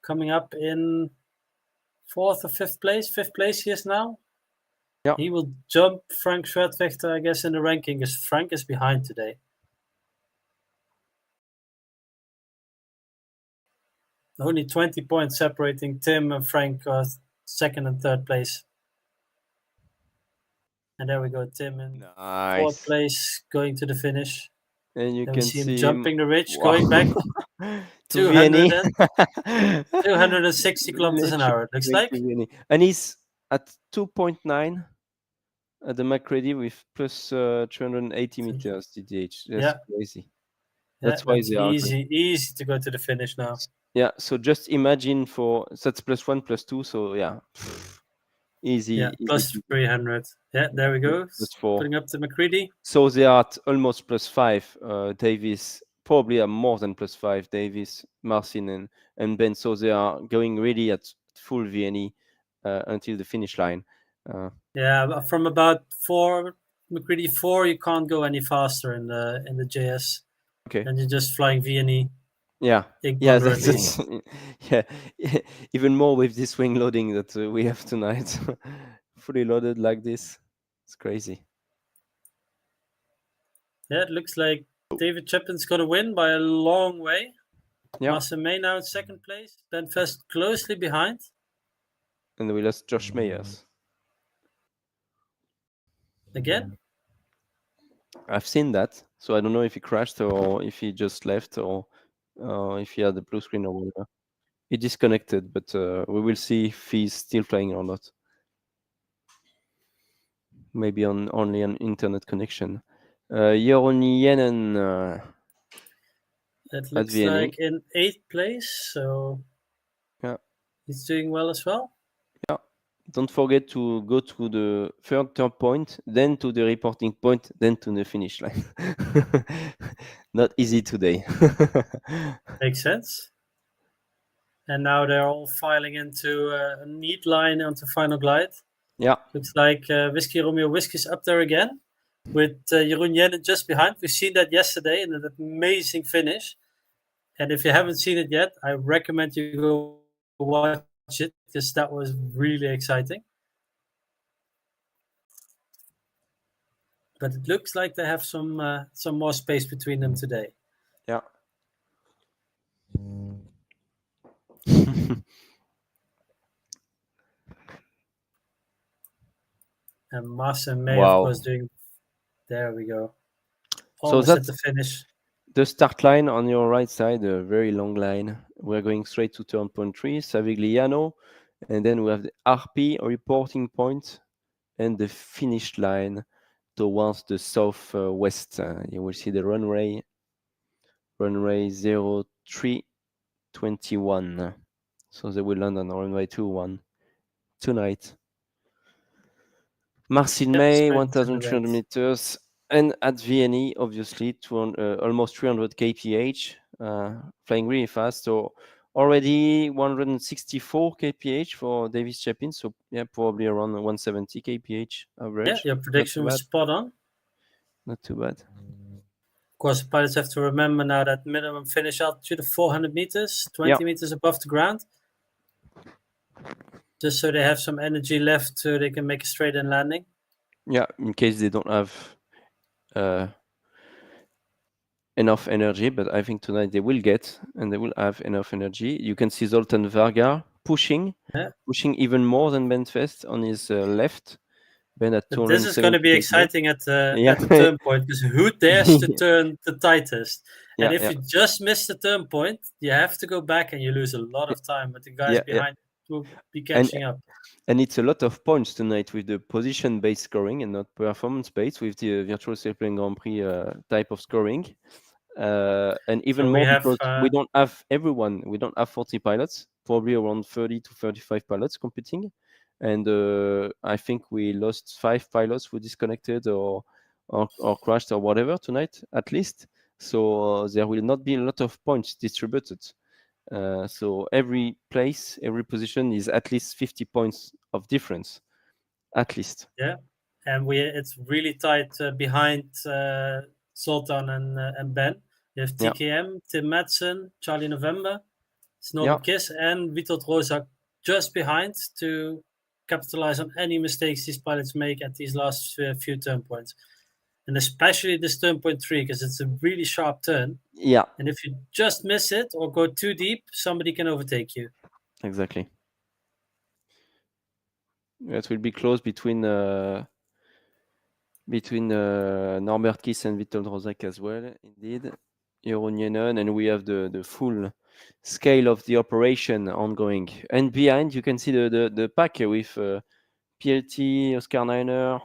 coming up in fourth or fifth place. Fifth place he is now. Yeah. He will jump Frank Schwertwächter, I guess, in the ranking, because Frank is behind today. Only 20 points separating Tim and Frank, second and third place. And there we go, Tim in fourth Nice. place, going to the finish. And you Then we can see him see jumping the ridge, wow. going back to Vienna. 260 kilometers an hour, it looks like. And he's at 2.9 at the McCready with plus 380 meters DDH. That's crazy. That's why that's they are easy to go to the finish now. Yeah, so just imagine that's plus 1, plus 2, so yeah. Easy. Yeah, plus 300. Yeah, there we go. Plus 4. Putting up to McCready. So they are at almost plus 5. Davis probably are more than plus 5. Davis, Marcin, and Ben. So they are going really at full VNE until the finish line. Yeah, from about 4, McCready 4, you can't go any faster in the JS. Okay. And you're just flying VNE. Yeah. Yeah, that's yeah. Even more with this wing loading that we have tonight. Fully loaded like this. It's crazy. Yeah, it looks like David Chapin's going to win by a long way. Yeah. Massa May now in second place. Ben Fest closely behind. And we lost Josh Meyers. Again? I've seen that. So I don't know if he crashed or if he just left or if he had the blue screen or whatever. He disconnected, but we will see if he's still playing or not. Maybe only an internet connection. Jeroen Jennen. It looks like in 8th place, so yeah, he's doing well as well. Yeah. Don't forget to go to the third turn point, then to the reporting point, then to the finish line. Not easy today. Makes sense. And now they're all filing into a neat line onto final glide. Yeah. Looks like Whiskey Romeo Whiskey's up there again with Jeroen Jennen just behind. We've seen that yesterday in an amazing finish. And if you haven't seen it yet, I recommend you go watch it because that was really exciting. But it looks like they have some more space between them today. Yeah. And Massa May, of course, doing. There we go. Almost at the finish. The start line on your right side, a very long line. We're going straight to turn point 3, Savigliano, and then we have the RP reporting point and the finish line towards the southwest. You will see the runway 0321. So they will land on runway 21 tonight. Marcin May, 1,300 meters. And at VNE, obviously, almost 300 kph, flying really fast. So already 164 kph for Davis Chapin. So yeah, probably around 170 kph average. Yeah, your prediction was spot on. Not too bad. Of course, pilots have to remember now that minimum finish altitude of 400 meters, 20 meters above the ground. Just so they have some energy left so they can make a straight-in landing. Yeah, in case they don't have enough energy, but I think tonight they will get, and they will have enough energy. You can see Zoltan Varga pushing even more than Ben Fest on his left. Ben at 270. This is going to be exciting at the turn point, because who dares to turn the tightest? And if you just miss the turn point, you have to go back and you lose a lot of time, but the guys behind will be catching up. And it's a lot of points tonight with the position-based scoring and not performance-based with the Virtual Sailplane Grand Prix type of scoring. And even So we more have because we don't have everyone. We don't have 40 pilots. Probably around 30 to 35 pilots competing, and I think we lost 5 pilots who disconnected or crashed or whatever tonight at least. So there will not be a lot of points distributed. So every place, every position is at least 50 points of difference, at least. yeah, and it's really tight behind Zoltan and Ben. You have Yeah, TKM, Tim Madsen, Charlie November, yeah, Snorbert Kiss, and Witold Rozak just behind to capitalize on any mistakes these pilots make at these last few turn points. And especially this turn point 3, because it's a really sharp turn. yeah, And if you just miss it or go too deep, somebody can overtake you. exactly. It will be close between Norbert Kiss and Witold Rozak as well, indeed. Jeroen Jennen, and we have the full scale of the operation ongoing. And behind, you can see the pack with PLT, Oscar Niner.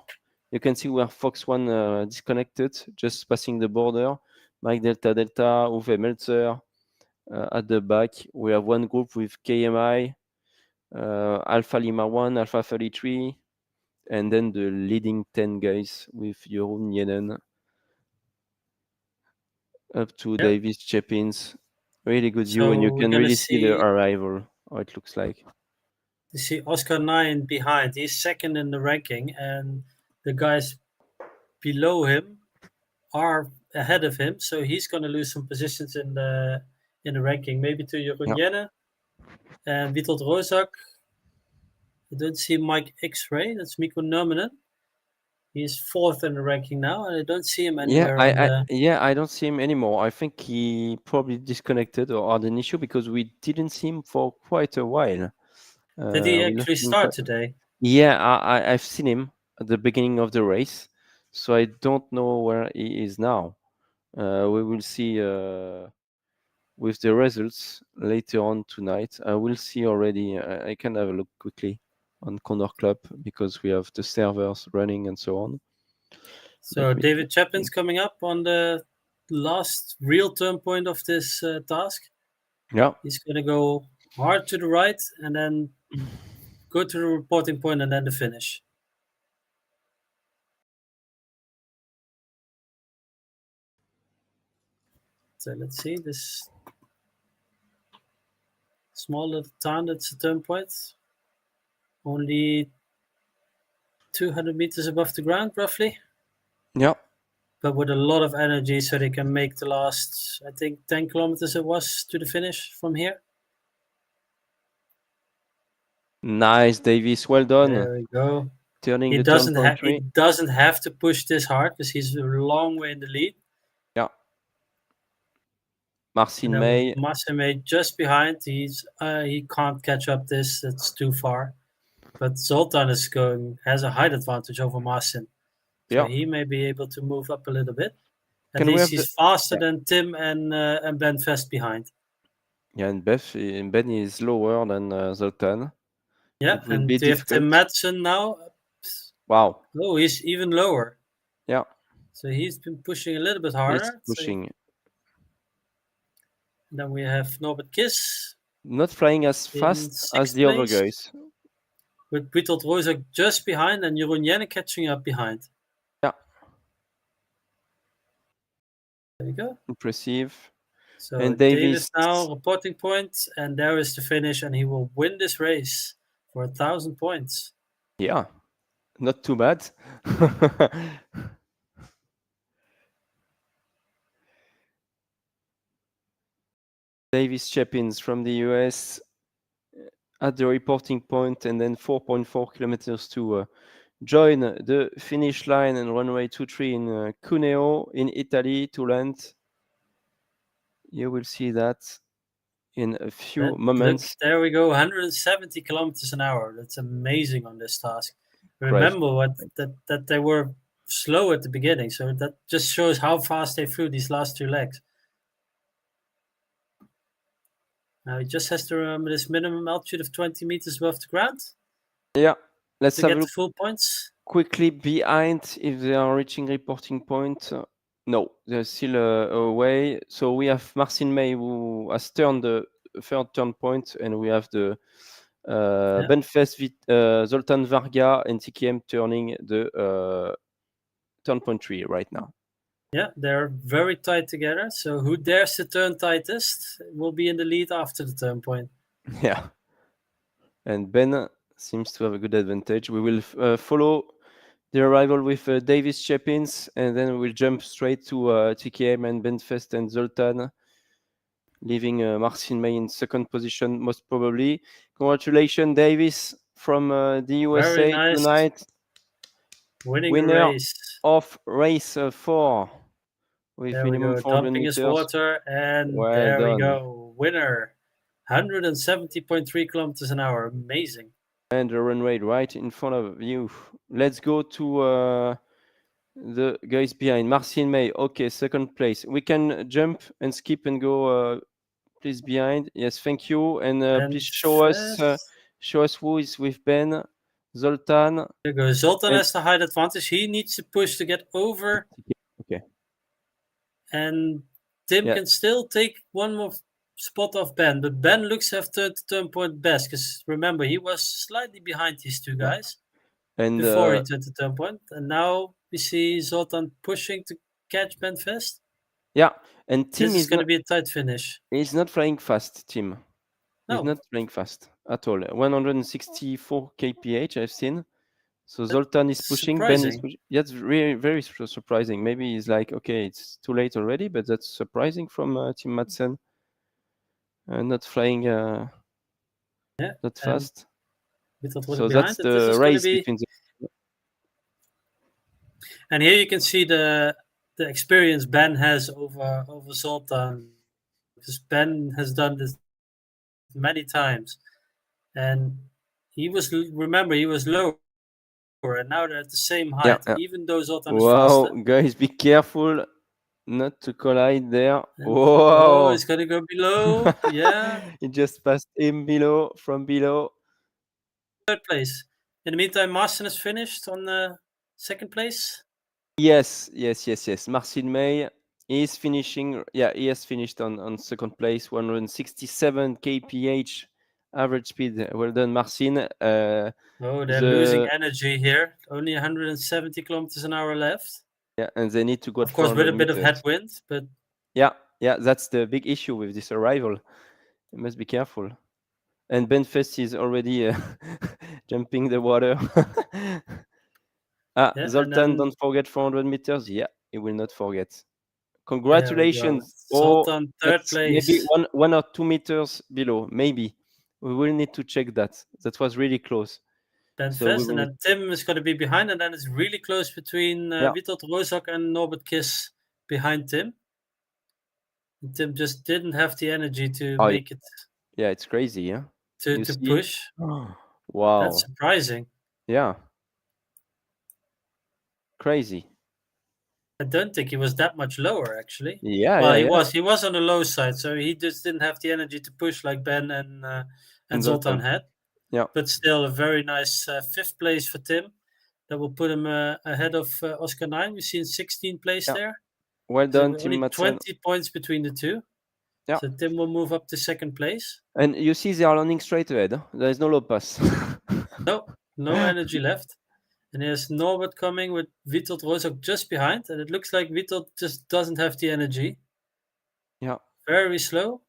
You can see where Fox One disconnected, just passing the border. Mike Delta Delta, Uwe Meltzer at the back. We have one group with KMI, Alpha Lima 1, Alpha 33, and then the leading 10 guys with Jeroen Jennen up to Yeah. Davis Chepins. Really good view, and So you we're can going to really see the see, arrival, how it looks like. you see Oscar 9 behind. He's second in the ranking, and the guys below him are ahead of him. So he's going to lose some positions in the ranking, maybe to Jeroen Yeah. Jenne and Witold Rozak. I don't see Mike X-Ray. That's Mikko Nurminen. He's fourth in the ranking now, and I don't see him Yeah, anywhere on the. I don't see him anymore. I think he probably disconnected or had an issue because we didn't see him for quite a while. Did he We lost actually him start today? Yeah, I've seen him at the beginning of the race, so I don't know where he is now. We will see with the results later on tonight. I will see already. I can have a look quickly on Condor Club because we have the servers running and so on. So Let me David Chapin's think. coming up on the last real turn point of this task. Yeah. He's going to go hard to the right and then go to the reporting point and then the finish. So let's see this small little town that's a turn point. Only 200 meters above the ground, roughly. Yeah. But with a lot of energy, so they can make the last, I think, 10 kilometers it was to the finish from here. Nice, Davis. Well done. There we go. Turning He the turn doesn't point he 3. doesn't have to push this hard because he's a long way in the lead. Yeah. Marcin And then May. Massime just behind. He can't catch up this. It's too far. But Zoltan has a height advantage over Marcin. So Yeah. he may be able to move up a little bit. At Can we least have the he's faster Yeah. than Tim and Ben Fest behind. Yeah, and Ben is lower than Zoltan. Yeah, It will and be we have difficult. Tim Madsen now. Wow. Oh, he's even lower. Yeah. So he's been pushing a little bit It's harder. pushing. Then we have Norbert Kiss Not flying as in fast as sixth the other place, guys. with Witold Rozak just behind and Jeroen Jenne catching up behind. Yeah. There we go. Impressive. So And Davis Davis. now reporting points, and there is the finish, and he will win this race for 1,000 points. Yeah. Not too bad. Davis Chapins from the US at the reporting point, and then 4.4 kilometers to join the finish line and runway 23 in Cuneo in Italy to land. You will see that in a few moments. Look, there we go, 170 kilometers an hour. That's amazing on this task. Great. Remember that they were slow at the beginning, so that just shows how fast they flew these last two legs. Now he just has to remember this minimum altitude of 20 meters above the ground. Yeah, let's to have get a the look full points. quickly behind if they are reaching reporting point. No, there's still a way. So we have Marcin May who has turned the third turn point, and we have the Yeah. Benfest Zoltan Varga and TKM turning the turn point 3 right now. Yeah, they're very tight together. So who dares to turn tightest will be in the lead after the turn point. Yeah. And Ben seems to have a good advantage. We will follow the arrival with Davis Chepins, and then we'll jump straight to TKM and Benfest and Zoltan, leaving Marcin May in second position, most probably. Congratulations, Davis, from the Very USA nice. tonight. Winning the Winner race. of race 4 with There we minimum go. 400 Dumping his meters. water, and Well there we done. go. Winner. 170.3 kilometers an hour. Amazing. And the run rate right in front of you. Let's go to the guys behind. Marcin May, okay, second place. We can jump and skip and go, please, behind. Yes, thank you. And please show us who is with Ben, Zoltan. There you go. Zoltan and has the height advantage. He needs to push to get over. Okay. And Tim Yeah. can still take one more spot off Ben, but Ben looks to have turned the turn point best because remember he was slightly behind these two guys And before he turned the turn point, and now we see Zoltan pushing to catch Ben Fest. yeah, and Tim This is is going to not be a tight finish. he's not flying fast, Tim. He's No, not flying fast at all. 164 kph I've seen. So Zoltan is pushing, Ben is surprising. pushing. That's really very surprising. Maybe he's like, okay, it's too late already, but that's surprising from Tim Madsen. Not flying Yeah, that and fast. Without So behind, that's and this the is going to race be. between the. And here you can see the experience Ben has over Zoltan, because Ben has done this many times, and he was lower, and now they're at the same height, Yeah. even though Zoltan is Wow, faster. guys, be careful not to collide there. And, Whoa! it's gonna go below. Yeah, He just passed him from below. third place. In the meantime, Marcin is finished on second place. Yes. Marcin May is finishing. Yeah, he has finished on second place, 167 kph average speed. Well done, Marcin. They're losing energy here. Only 170 kilometers an hour left. Yeah, and they need to go Of course, with a bit of headwind, but yeah, that's the big issue with this arrival. You must be careful. And Benfest is already jumping the water. Zoltan, don't forget 400 meters. Yeah, he will not forget. Congratulations. Zoltan, third That's place. maybe 1 or 2 meters below. Maybe. We will need to check that. That was really close. Benfest, and then Tim is going to be behind, and then it's really close between Witold Rozak and Norbert Kiss behind Tim. And Tim just didn't have the energy to make it. Yeah, it's crazy, yeah? To push. Wow. That's surprising. Yeah. Crazy. I don't think he was that much lower, actually. Yeah, well, he was on the low side, so he just didn't have the energy to push like Ben and Zoltan had. Yeah. But still, a very nice fifth place for Tim. That will put him ahead of Oscar 9. We've seen 16th place there. Well done, so Tim only Madsen. 20 points between the two. Yeah. So Tim will move up to second place. And you see they are landing straight ahead. Huh? There is no low pass. No energy left. And there's Norbert coming with Witold Rozak just behind. And it looks like Witold just doesn't have the energy. Yeah. Very slow.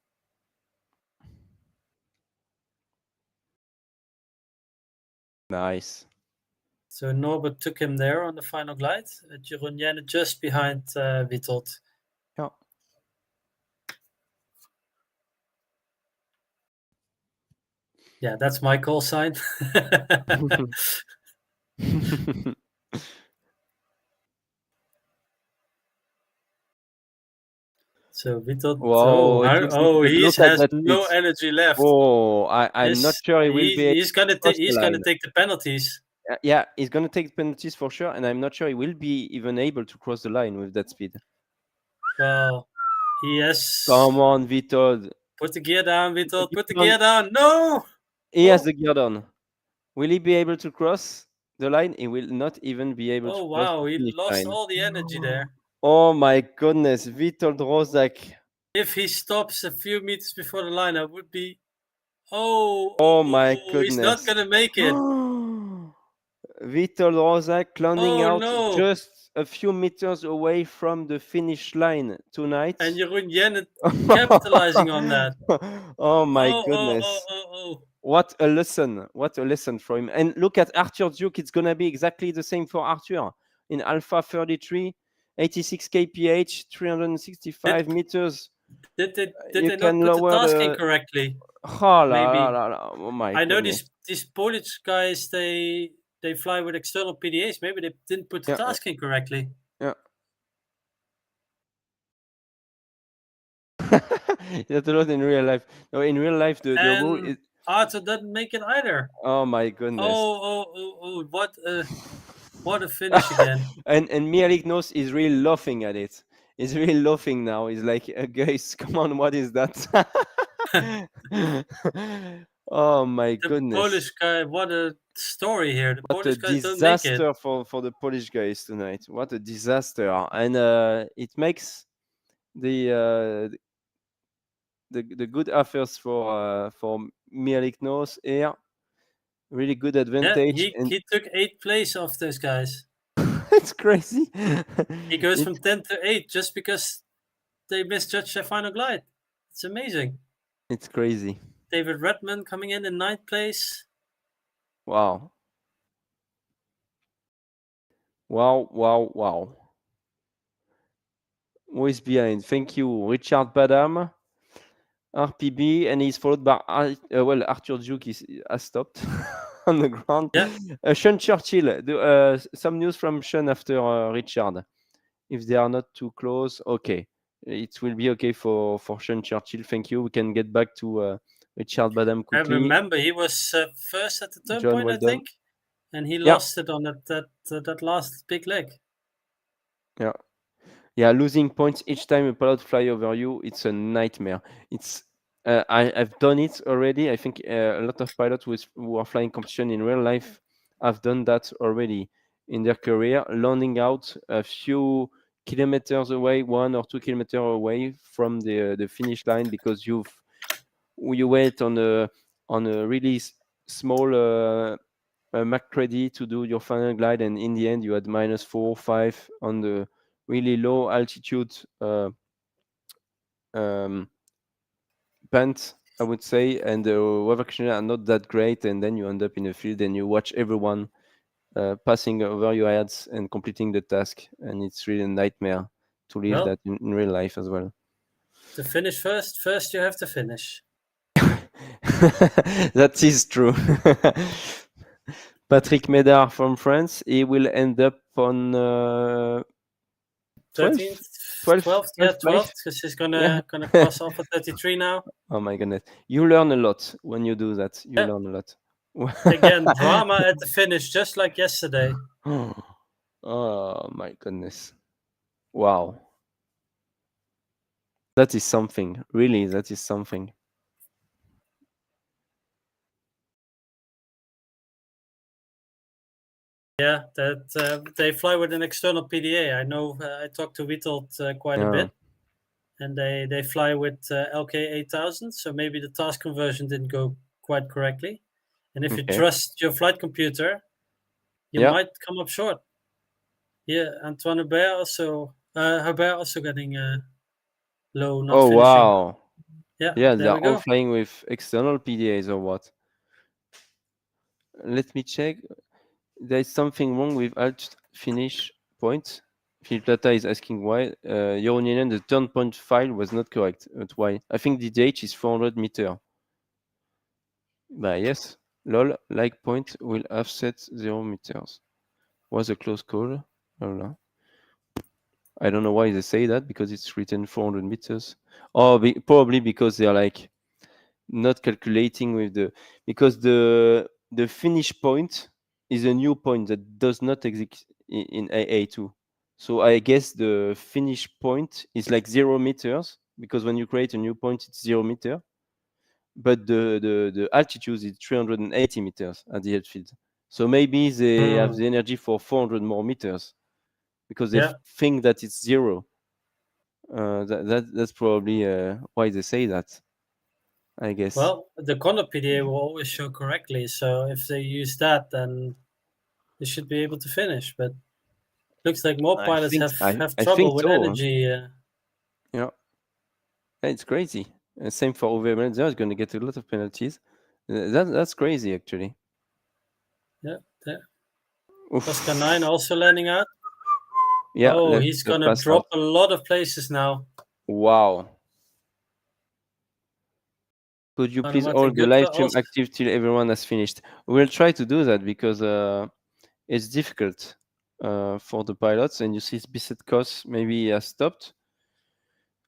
Nice. So Norbert took him there on the final glide. Jeroen Jenne just behind Witold. Yeah. Yeah, that's my call sign. So Witold, he has no energy left. Oh, I'm not sure he will be. He's gonna take the penalties. Yeah, he's gonna take penalties for sure, and I'm not sure he will be even able to cross the line with that speed. Well, yes. Come on, Witold. Put the gear down, Witold. Put the gear down. No. He has the gear down. Will he be able to cross the line? He will not even be able to cross the finish line. He lost all the energy there. Oh my goodness, Witold Rozak. If he stops a few meters before the line, I would be. Oh, Oh my he's not goodness. gonna make it. Witold Rozak landing Oh out no! just a few meters away from the finish line tonight. And Jeroen Jennet capitalizing on that. Oh my Oh, oh, oh, goodness. oh, oh. What a lesson. What a lesson for him. And look at Arthur Duke. It's going to be exactly the same for Arthur. In Alpha 33, 86 kph, 365 meters. Did You they not can put the lower tasking the. correctly? Oh, Maybe. oh my I know goodness. these Polish guys, they fly with external PDAs. Maybe they didn't put the Yeah, tasking correctly. yeah. That's a lot in real life. No, in real life, the rule And is. Arthur doesn't make it either. Oh my goodness. Oh! What a finish again. And Mialik knows is really laughing at it. He's really laughing now. He's like, guys, come on, what is that? Oh my The goodness. Polish guy, what a story here. The What a Polish guys don't make it. disaster for the Polish guys tonight. What a disaster. And it makes the the good offers for Mialik knows here. Really good Yeah, advantage. And he took 8th place off those guys. it's crazy. He goes from 10 to 8 just because they misjudged their final glide. It's amazing. It's crazy. David Redman coming in 9th place. Wow. Wow. Who is behind? Thank you, Richard Badam, RPB, and he's followed by Arthur Duke has stopped on the ground. Yeah. Sean Churchill. Some news from Sean after Richard. If they are not too close, okay, it will be okay for Sean Churchill. Thank you. We can get back to Richard Badam quickly. I remember he was first at the turn John, point, well I done. think, and he lost it on that last big leg. Yeah, losing points each time a pilot fly over you, it's a nightmare. It's I've done it already. I think a lot of pilots who are flying competition in real life have done that already in their career, landing out a few kilometers away, 1 or 2 kilometers away from the finish line because you wait on a really small McCready to do your final glide, and in the end you had -4 or 5 on the really low altitude pants, I would say, and the weather conditions are not that great, and then you end up in a field and you watch everyone passing over your heads and completing the task, and it's really a nightmare to live that in real life as well. To finish first you have to finish. That is true. Patrick Médard from France, he will end up on 12th, 12th, because he's gonna cross off at 33 now. Oh my goodness, you learn a lot when you do that. You learn a lot. Again, drama at the finish, just like yesterday. Oh my goodness, wow, that is something. Really, that is something. Yeah, that they fly with an external PDA. I know. I talked to Witold quite a bit, and they fly with LK 8000. So maybe the task conversion didn't go quite correctly. And if you trust your flight computer, you might come up short. Yeah, Antoine Hubert also getting low, not finishing. Wow. Yeah, they're all flying with external PDAs or what? Let me check. There's something wrong with alt finish point. Phil Plata is asking why. Jeroen, the turn point file was not correct. But why? I think the DH is 400 meter. Yes. Lol, like point will offset 0 meters. Was a close call. Lol. I don't know why they say that, because it's written 400 meters. Oh, probably because they're like not calculating with because the finish point is a new point that does not exist in AA2. So I guess the finish point is like 0 meters, because when you create a new point, it's 0 meter. But the altitude is 380 meters at the outfield. So maybe they have the energy for 400 more meters. because they think that it's zero. That's probably why they say that, I guess. Well, the Condor PDA will always show correctly, so if they use that, then they should be able to finish. But looks like more pilots have I trouble think with so. energy. Yeah, it's crazy. Same for Uwe Melzer, is going to get a lot of penalties. That's crazy, actually. Yeah, yeah. Oof. Oscar 9 also landing out. Yeah, Oh, he's left gonna pass drop out. a lot of places now. Wow. Could you please hold the live stream active till everyone has finished? We'll try to do that because it's difficult for the pilots. And you see Bisset Kos maybe has stopped.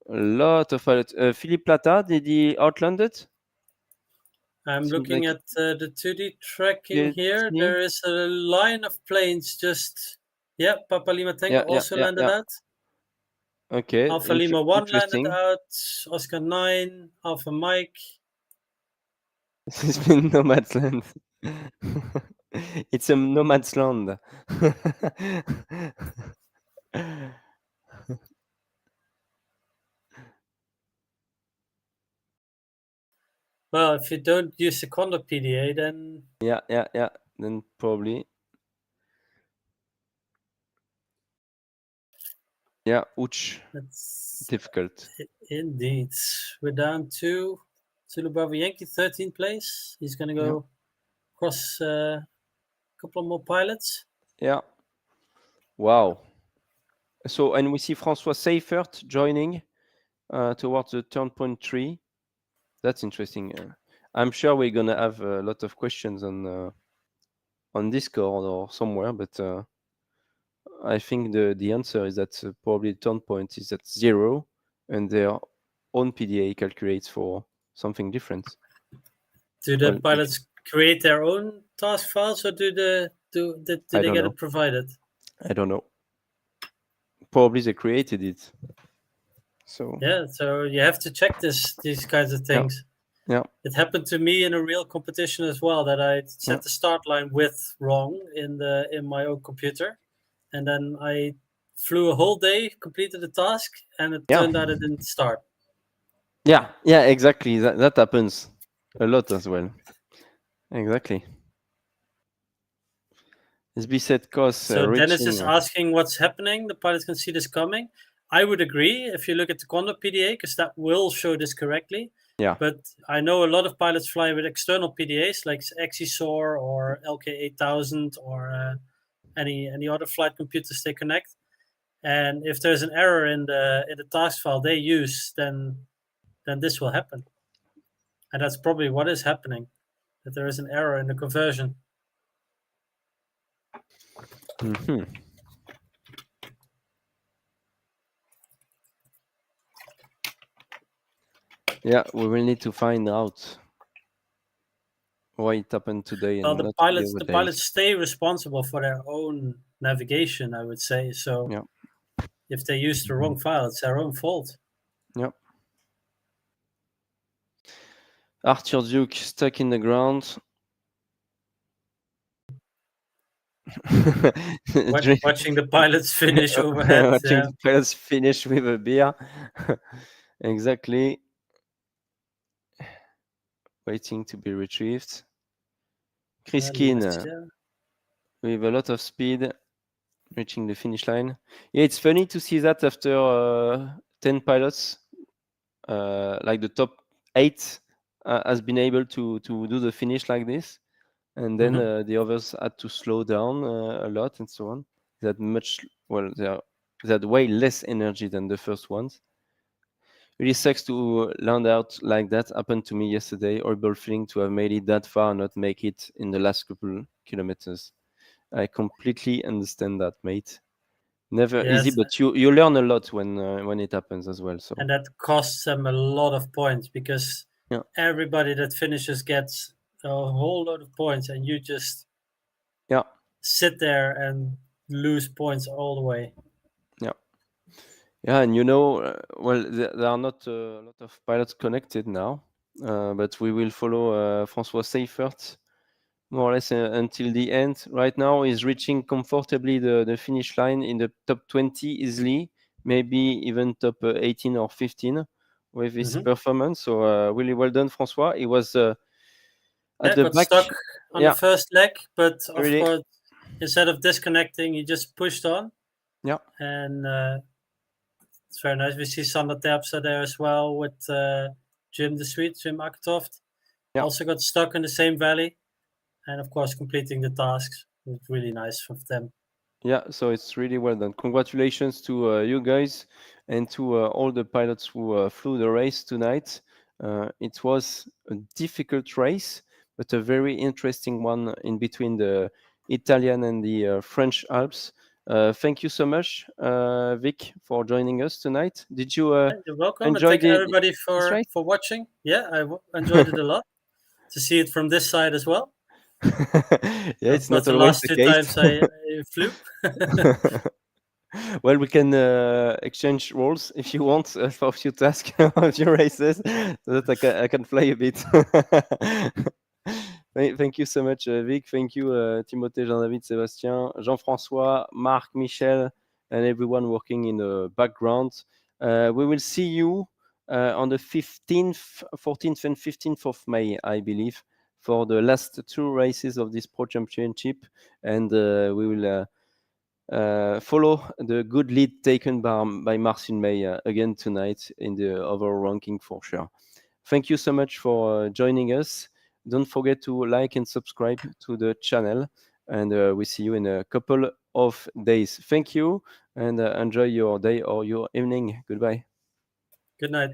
A lot of pilots. Philippe Plata, did he outland it? I'm Seems looking like at the 2D tracking here. There is a line of planes just... Yeah, Papa Lima Tango also landed out. Okay. Alpha Lima 1 landed Interesting. out. Oscar 9, Alpha Mike. It's been Nomad's Land. It's a Nomad's Land. Well, if you don't use the Condor PDA, then... Yeah. Then probably. Yeah, ouch. That's Difficult. Indeed. We're down to Zulu Bravo Yankee, 13th place. He's going to go across a couple more pilots. Yeah. Wow. So, and we see François Seifert joining towards the turn point 3. That's interesting. I'm sure we're going to have a lot of questions on Discord or somewhere, but I think the answer is that probably the turn point is at 0 and their own PDA calculates for something different. Do the pilots create their own task files, or do they get it provided? I don't know. Probably they created it. So yeah, so you have to check these kinds of things. Yeah. It happened to me in a real competition as well, that I set the start line width wrong in my own computer, and then I flew a whole day, completed the task, and it turned out it didn't start. Yeah, exactly. That happens a lot as well. Exactly. So Dennis is asking what's happening. The pilots can see this coming. I would agree if you look at the Condor PDA, because that will show this correctly. Yeah. But I know a lot of pilots fly with external PDAs like Exisor or LK8000 or any other flight computers they connect. And if there's an error in the task file they use, then this will happen. And that's probably what is happening, that there is an error in the conversion. Mm-hmm. Yeah, we will need to find out why it happened today. Well, and the pilots stay responsible for their own navigation, I would say. So if they use the wrong file, it's their own fault. Yeah. Arthur Duke stuck in the ground. Watching the pilots finish overhead. Watching the pilots finish with a beer. Exactly. Waiting to be retrieved. Chris Keane with a lot of speed reaching the finish line. Yeah, it's funny to see that after 10 pilots, like the top 8 has been able to do the finish like this. And then the others had to slow down a lot and so on. They had way less energy than the first ones. Really sucks to land out like that. Happened to me yesterday. Horrible feeling to have made it that far and not make it in the last couple kilometers. I completely understand that, mate. Never easy, but you learn a lot when it happens as well. So and that costs them a lot of points, because everybody that finishes gets a whole lot of points, and you just sit there and lose points all the way. Yeah, and there are not a lot of pilots connected now, but we will follow François Seifert more or less until the end. Right now, he's reaching comfortably the finish line in the top 20 easily, maybe even top 18 or 15 with his Hmm. performance. So really well done, Francois. He was at Yeah, the got back. stuck on the Yeah, first leg, but of really. course, instead of disconnecting, he just pushed on, Yeah, and it's very nice. We see Sander Terpstra there as well with Jim the Sweet, Jim Aktoft. yeah. Also got stuck in the same valley, and of course, completing the tasks. It's really nice from them. Yeah, so it's really well done. Congratulations to you guys and to all the pilots who flew the race tonight. It was a difficult race, but a very interesting one in between the Italian and the French Alps. Thank you so much, Vic, for joining us tonight. Did you You're welcome, and enjoy thank everybody this race? for watching. Yeah, enjoyed it a lot to see it from this side as well. Yeah, Of it's course, not the always last the two case. times I flew. Well, we can exchange roles if you want for a few tasks, a few races, so that I can fly a bit. Thank you so much, Vic. Thank you, Timothée, Jean-David, Sébastien, Jean-François, Marc, Michel, and everyone working in the background. We will see you on the 15th, 14th, and 15th of May, I believe, for the last two races of this Pro Championship, and we will follow the good lead taken by Marcin May again tonight in the overall ranking for sure. Thank you so much for joining us. Don't forget to like and subscribe to the channel, and we see you in a couple of days. Thank you, and enjoy your day or your evening. Goodbye. Good night.